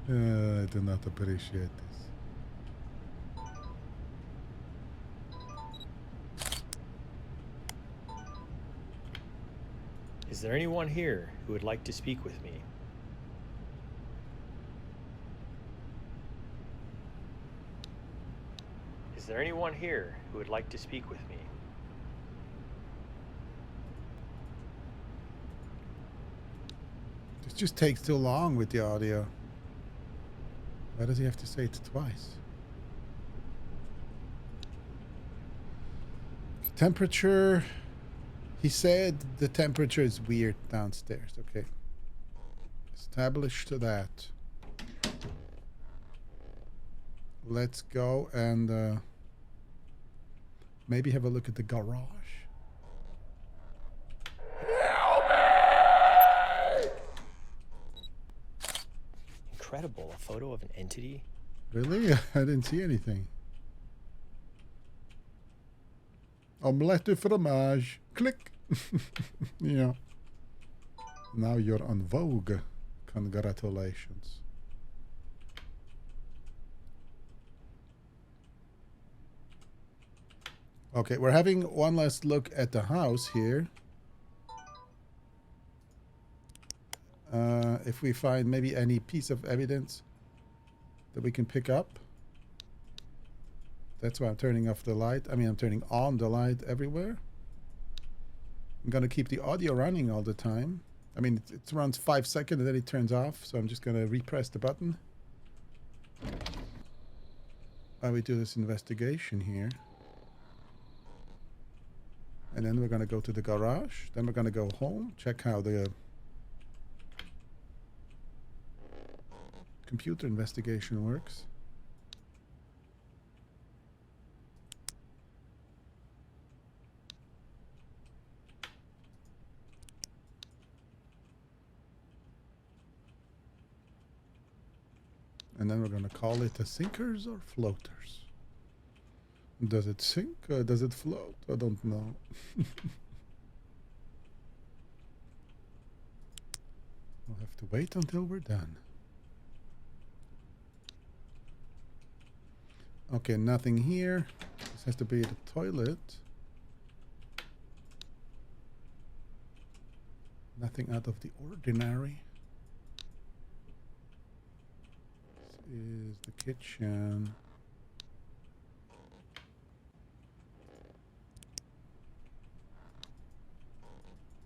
I do not appreciate this. Is there anyone here who would like to speak with me? Is there anyone here who would like to speak with me? This just takes too long with the audio. Why does he have to say it twice? Temperature. He said the temperature is weird downstairs. Okay. Established that. Let's go and maybe have a look at the garage. Incredible. A photo of an entity? Really? I didn't see anything. Omelette de fromage. Click. Yeah. Now you're on Vogue. Congratulations. Okay, we're having one last look at the house here. If we find maybe any piece of evidence that we can pick up. That's why I'm turning off the light. I mean, I'm turning on the light everywhere. I'm going to keep the audio running all the time. I mean, it runs 5 seconds and then it turns off. So I'm just going to repress the button. While we do this investigation here. And then we're going to go to the garage. Then we're going to go home. Check how the computer investigation works. And then we're going to call it a sinkers or floaters. Does it sink or does it float? I don't know. We'll have to wait until we're done. Okay, nothing here. This has to be the toilet. Nothing out of the ordinary. This is the kitchen.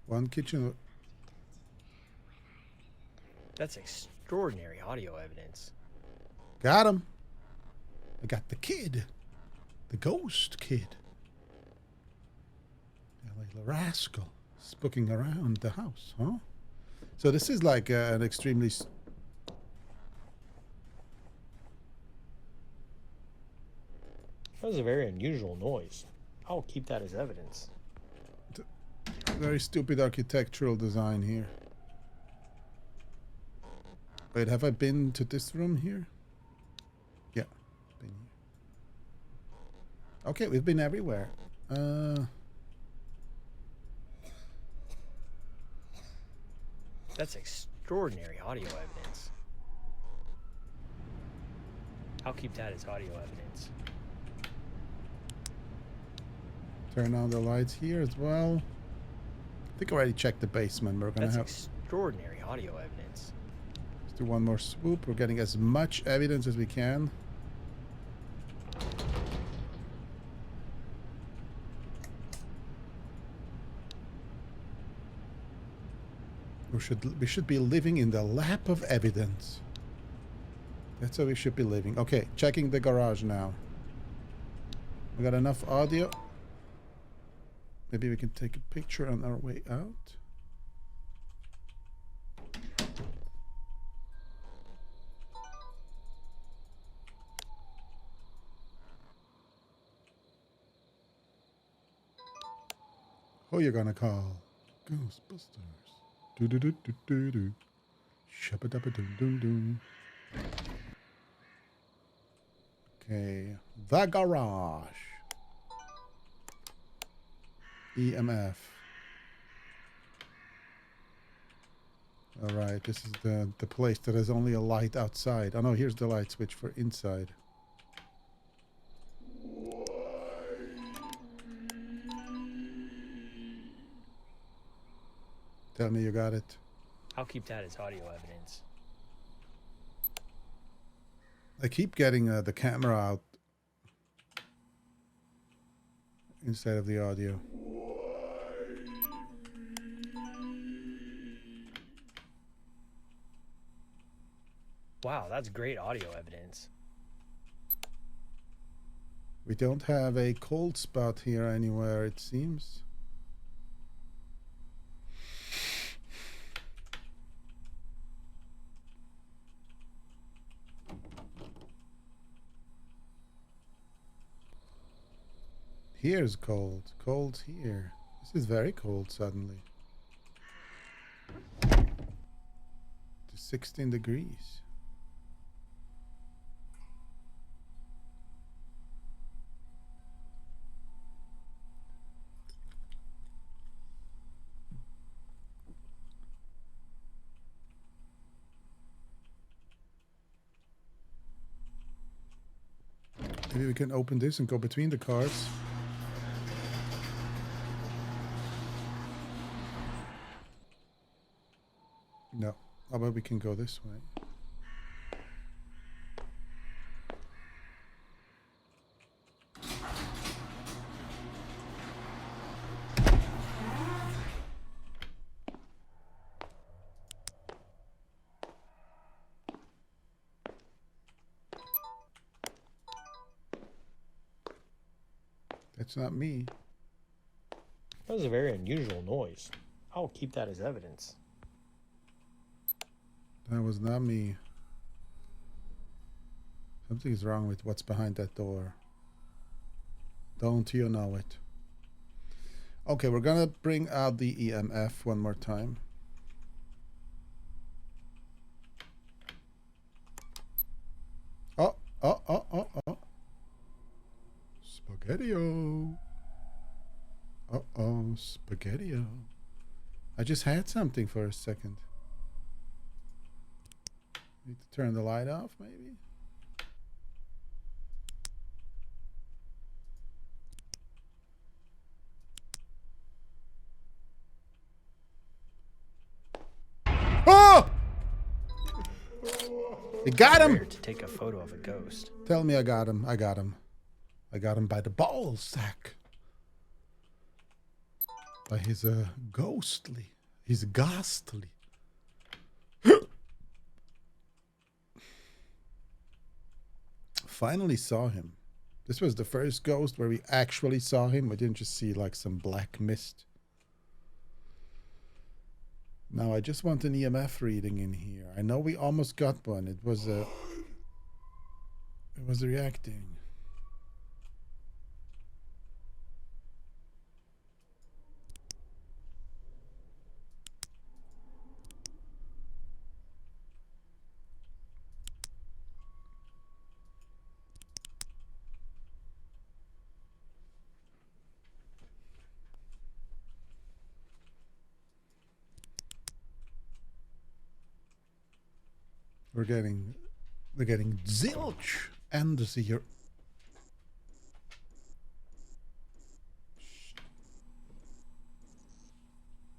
One kitchen. That's extraordinary audio evidence. Got him. I got the kid. The ghost kid. The little rascal spooking around the house, huh? So this is like an extremely... That was a very unusual noise. I'll keep that as evidence. Very stupid architectural design here. Wait, have I been to this room here? Yeah, been here. Okay, we've been everywhere. That's extraordinary audio evidence. I'll keep that as audio evidence. Turn on the lights here as well. I think I already checked the basement. We're gonna That's have extraordinary audio evidence. let's do one more swoop. We're getting as much evidence as we can. We should be living in the lap of evidence. That's how we should be living. Okay, checking the garage now. We got enough audio. Maybe we can take a picture on our way out. Who you gonna call? Ghostbusters. Do do do do do do. Shabba dabba doom doom doom. Okay, the garage. EMF. All right, this is the place that has only a light outside. Oh no, here's the light switch for inside. Tell me you got it. I'll keep that as audio evidence. I keep getting the camera out instead of the audio. Wow, that's great audio evidence. We don't have a cold spot here anywhere, it seems. Here's cold. Cold here. This is very cold suddenly. To 16 degrees. Maybe we can open this and go between the cars. No. How about we can go this way? That's not me. That was a very unusual noise. I'll keep that as evidence. That was not me. Something is wrong with what's behind that door. Don't you know it? Okay, we're gonna bring out the EMF one more time. Oh. Spaghetti-o. Uh-oh, spaghetti-o. I just had something for a second. Need to turn the light off, maybe? Oh! You got him! Rare to take a photo of a ghost. Tell me I got him. I got him. I got him by the ball sack. By his ghostly. His ghastly. Finally saw him. This was the first ghost where we actually saw him. We didn't just see like some black mist. Now I just want an EMF reading in here. I know we almost got one. It was reacting. We're getting zilch and zero.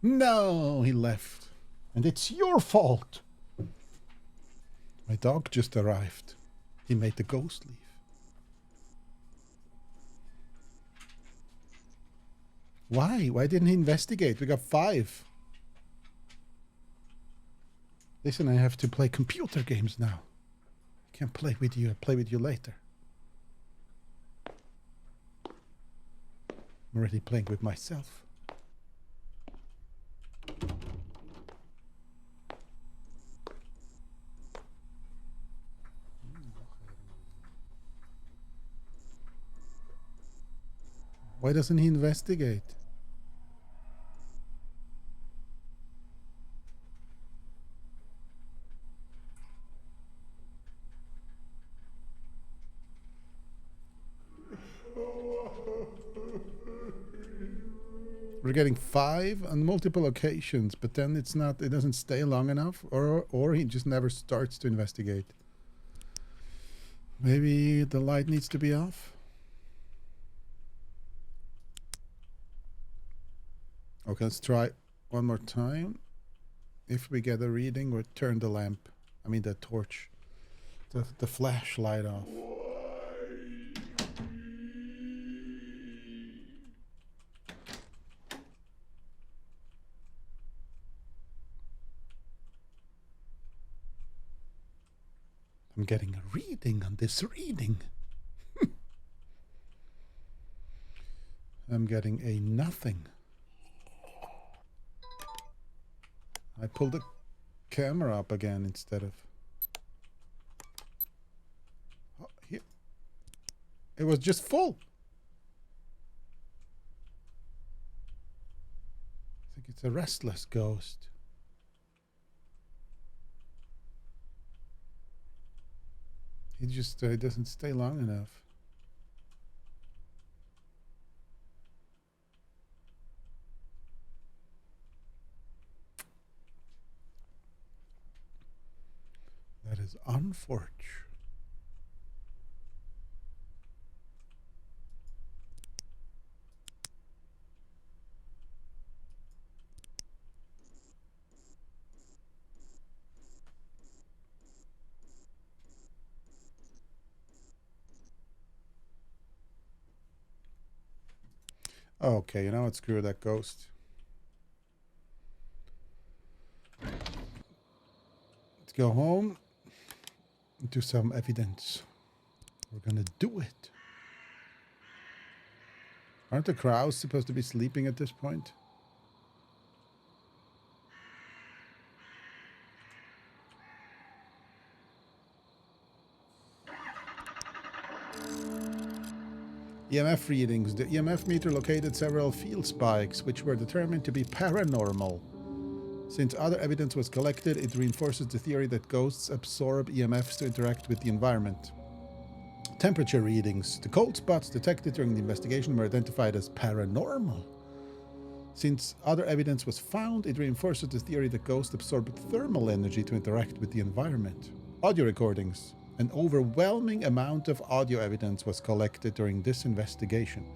No, he left. And it's your fault. My dog just arrived. He made the ghost leave. Why? Why didn't he investigate? We got 5. Listen, I have to play computer games now. I can't play with you. I'll play with you later. I'm already playing with myself. Why doesn't he investigate? We're getting 5 on multiple occasions, but then it doesn't stay long enough, or he just never starts to investigate. Maybe the light needs to be off. Okay, let's try one more time. If we get a reading, we'll turn the lamp. I mean the torch. The flashlight off. I'm getting a reading on this reading. I'm getting a nothing. I pulled the camera up again instead of... Oh, here. It was just full. I think it's a restless ghost. He just doesn't stay long enough. That is unfortunate. Okay, you know what? Screw that ghost. Let's go home and do some evidence. We're gonna do it. Aren't the crows supposed to be sleeping at this point? EMF readings. The EMF meter located several field spikes, which were determined to be paranormal. Since other evidence was collected, it reinforces the theory that ghosts absorb EMFs to interact with the environment. Temperature readings. The cold spots detected during the investigation were identified as paranormal. Since other evidence was found, it reinforces the theory that ghosts absorb thermal energy to interact with the environment. Audio recordings. An overwhelming amount of audio evidence was collected during this investigation.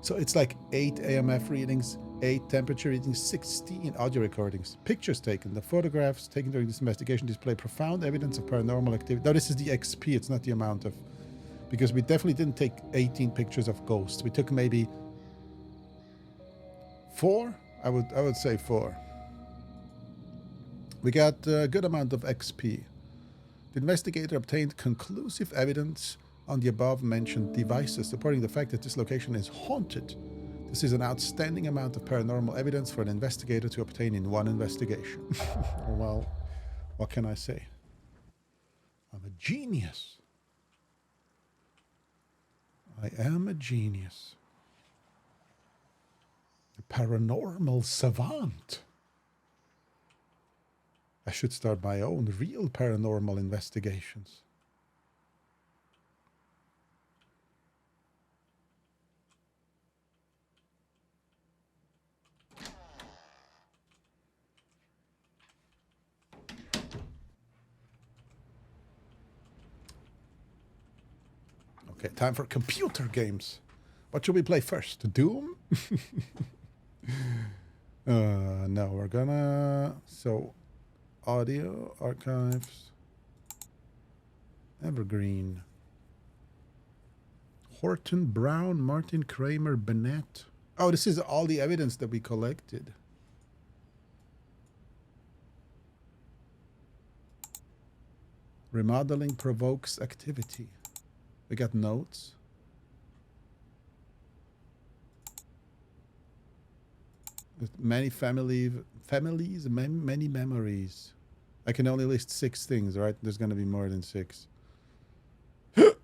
So it's like 8 AMF readings, 8 temperature readings, 16 audio recordings. Pictures taken. The photographs taken during this investigation display profound evidence of paranormal activity. Now this is the XP, it's not the amount of... Because we definitely didn't take 18 pictures of ghosts. We took maybe 4? I would say 4. We got a good amount of XP. The investigator obtained conclusive evidence on the above-mentioned devices, supporting the fact that this location is haunted. This is an outstanding amount of paranormal evidence for an investigator to obtain in one investigation. Well, what can I say? I'm a genius. I am a genius. A paranormal savant. I should start my own real paranormal investigations. Okay, time for computer games. What should we play first? Doom? No, we're gonna... So... Audio, archives, Evergreen, Horton, Brown, Martin, Kramer, Bennett. Oh, this is all the evidence that we collected. Remodeling provokes activity. We got notes. Many many memories. I can only list 6 things, right? There's going to be more than 6. Let's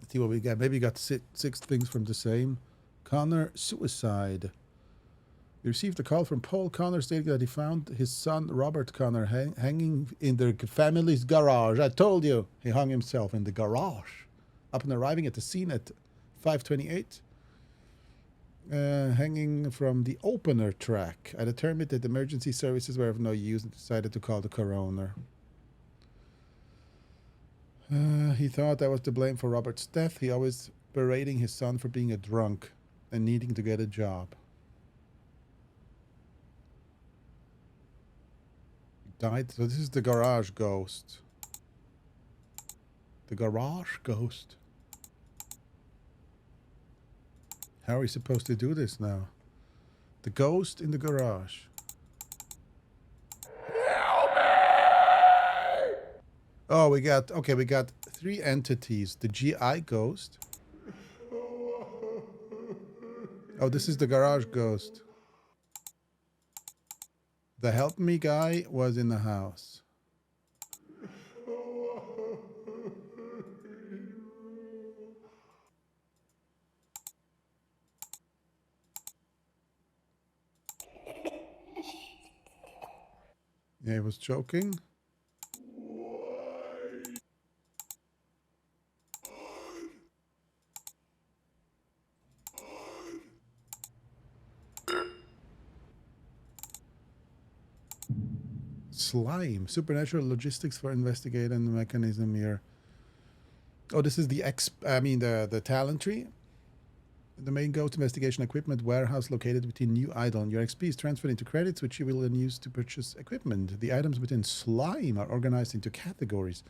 see what we got. Maybe we got 6 things from the same. Connor, suicide. We received a call from Paul Connor stating that he found his son Robert Connor hanging in their family's garage. I told you he hung himself in the garage. Upon arriving at the scene at 5:28, hanging from the opener track, I determined that emergency services were of no use and decided to call the coroner. He thought I was to blame for Robert's death. He always berating his son for being a drunk and needing to get a job. He died. So this is the garage ghost. The garage ghost. How are we supposed to do this now? The ghost in the garage. Help me! Oh, we got 3 entities. The GI ghost. Oh, this is the garage ghost. The help me guy was in the house. Yeah, he was choking. Slime. Supernatural logistics for investigating the mechanism here. Oh, this is the the talent tree. The main ghost investigation equipment warehouse located within New Idol. Your XP is transferred into credits, which you will then use to purchase equipment. The items within Slime are organized into categories.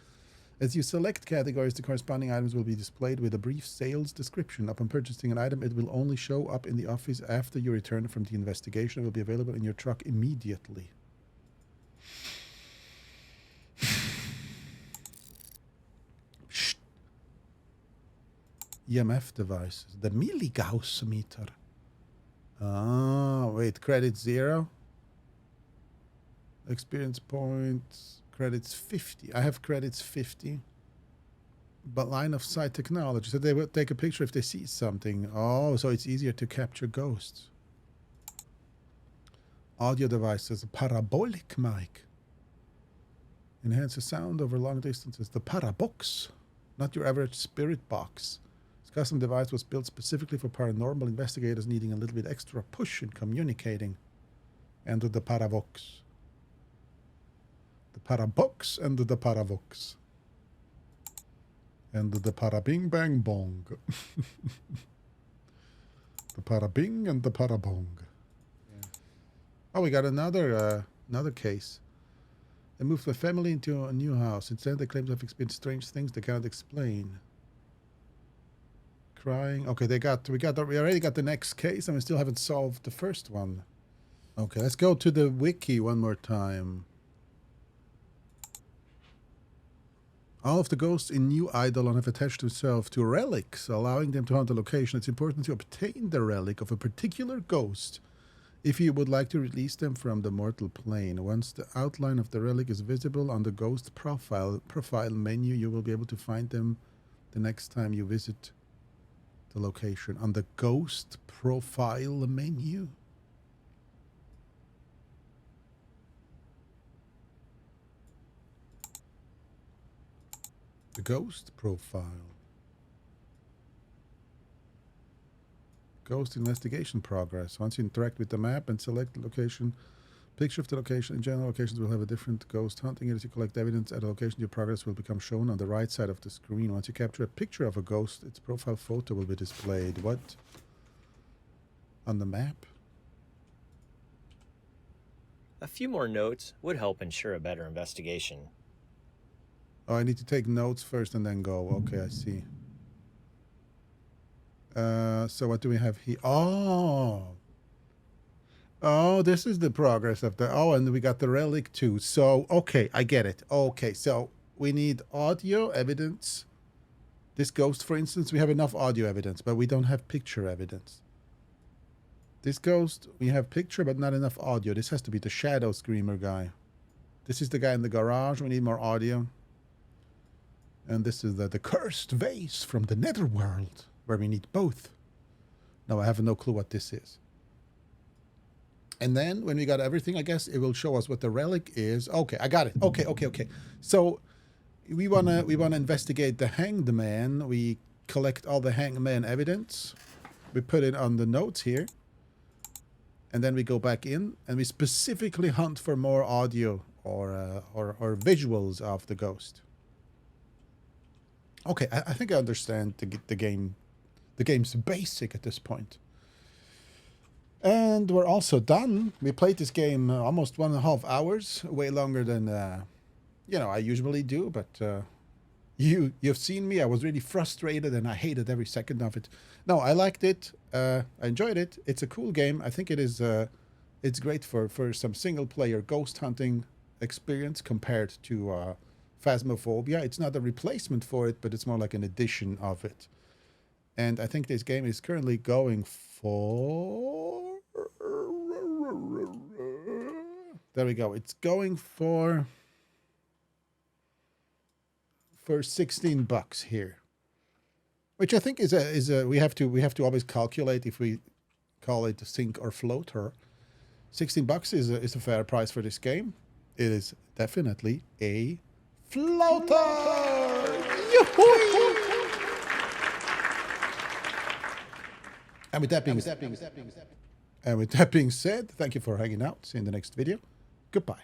As you select categories, the corresponding items will be displayed with a brief sales description. Upon purchasing an item, it will only show up in the office after you return from the investigation. It will be available in your truck immediately. EMF devices. The milligauss meter. Ah, wait. Credit 0. Experience points. Credits 50. I have credits 50. But line of sight technology. So they will take a picture if they see something. Oh, so it's easier to capture ghosts. Audio devices. A parabolic mic. Enhances sound over long distances. The Parabox. Not your average spirit box. Custom device was built specifically for paranormal investigators needing a little bit extra push in communicating. And the Paravox. The Parabox and the Paravox. And the Parabing Bang Bong. The Parabing and the Parabong. Yeah. Oh, we got another case. They moved the family into a new house. Instead, they claim to have experienced strange things they cannot explain. Crying. Okay, we already got the next case, and we still haven't solved the first one. Okay, let's go to the wiki one more time. All of the ghosts in New Eidolon have attached themselves to relics, allowing them to haunt the location. It's important to obtain the relic of a particular ghost if you would like to release them from the mortal plane. Once the outline of the relic is visible on the ghost profile menu, you will be able to find them the next time you visit the location. On the ghost profile menu. The ghost profile. Ghost investigation progress. Once you interact with the map and select the location, picture of the location. In general, locations will have a different ghost hunting. As you collect evidence at a location, your progress will become shown on the right side of the screen. Once you capture a picture of a ghost, its profile photo will be displayed. What? On the map? A few more notes would help ensure a better investigation. Oh, I need to take notes first and then go. Okay, I see. So what do we have here? Oh, this is the progress of the... Oh, and we got the relic too. So, okay, I get it. Okay, so we need audio evidence. This ghost, for instance, we have enough audio evidence, but we don't have picture evidence. This ghost, we have picture, but not enough audio. This has to be the shadow screamer guy. This is the guy in the garage. We need more audio. And this is the cursed vase from the netherworld, where we need both. Now, I have no clue what this is. And then, when we got everything, I guess it will show us what the relic is. Okay, I got it. Okay. So, we wanna investigate the hanged man. We collect all the hanged man evidence. We put it on the notes here. And then we go back in, and we specifically hunt for more audio or visuals of the ghost. Okay, I think I understand the game. The game's basic at this point. And we're also done. We played this game almost 1.5 hours, way longer than I usually do. But you've seen me. I was really frustrated, and I hated every second of it. No, I liked it. I enjoyed it. It's a cool game. I think it is. It's great for some single player ghost hunting experience compared to Phasmophobia. It's not a replacement for it, but it's more like an addition of it. And I think this game is currently going for... There we go. It's going for $16 here, which I think is a we have to always calculate if we call it a sink or floater. $16 is a fair price for this game. It is definitely a floater. And with that being said, thank you for hanging out. See you in the next video. Goodbye.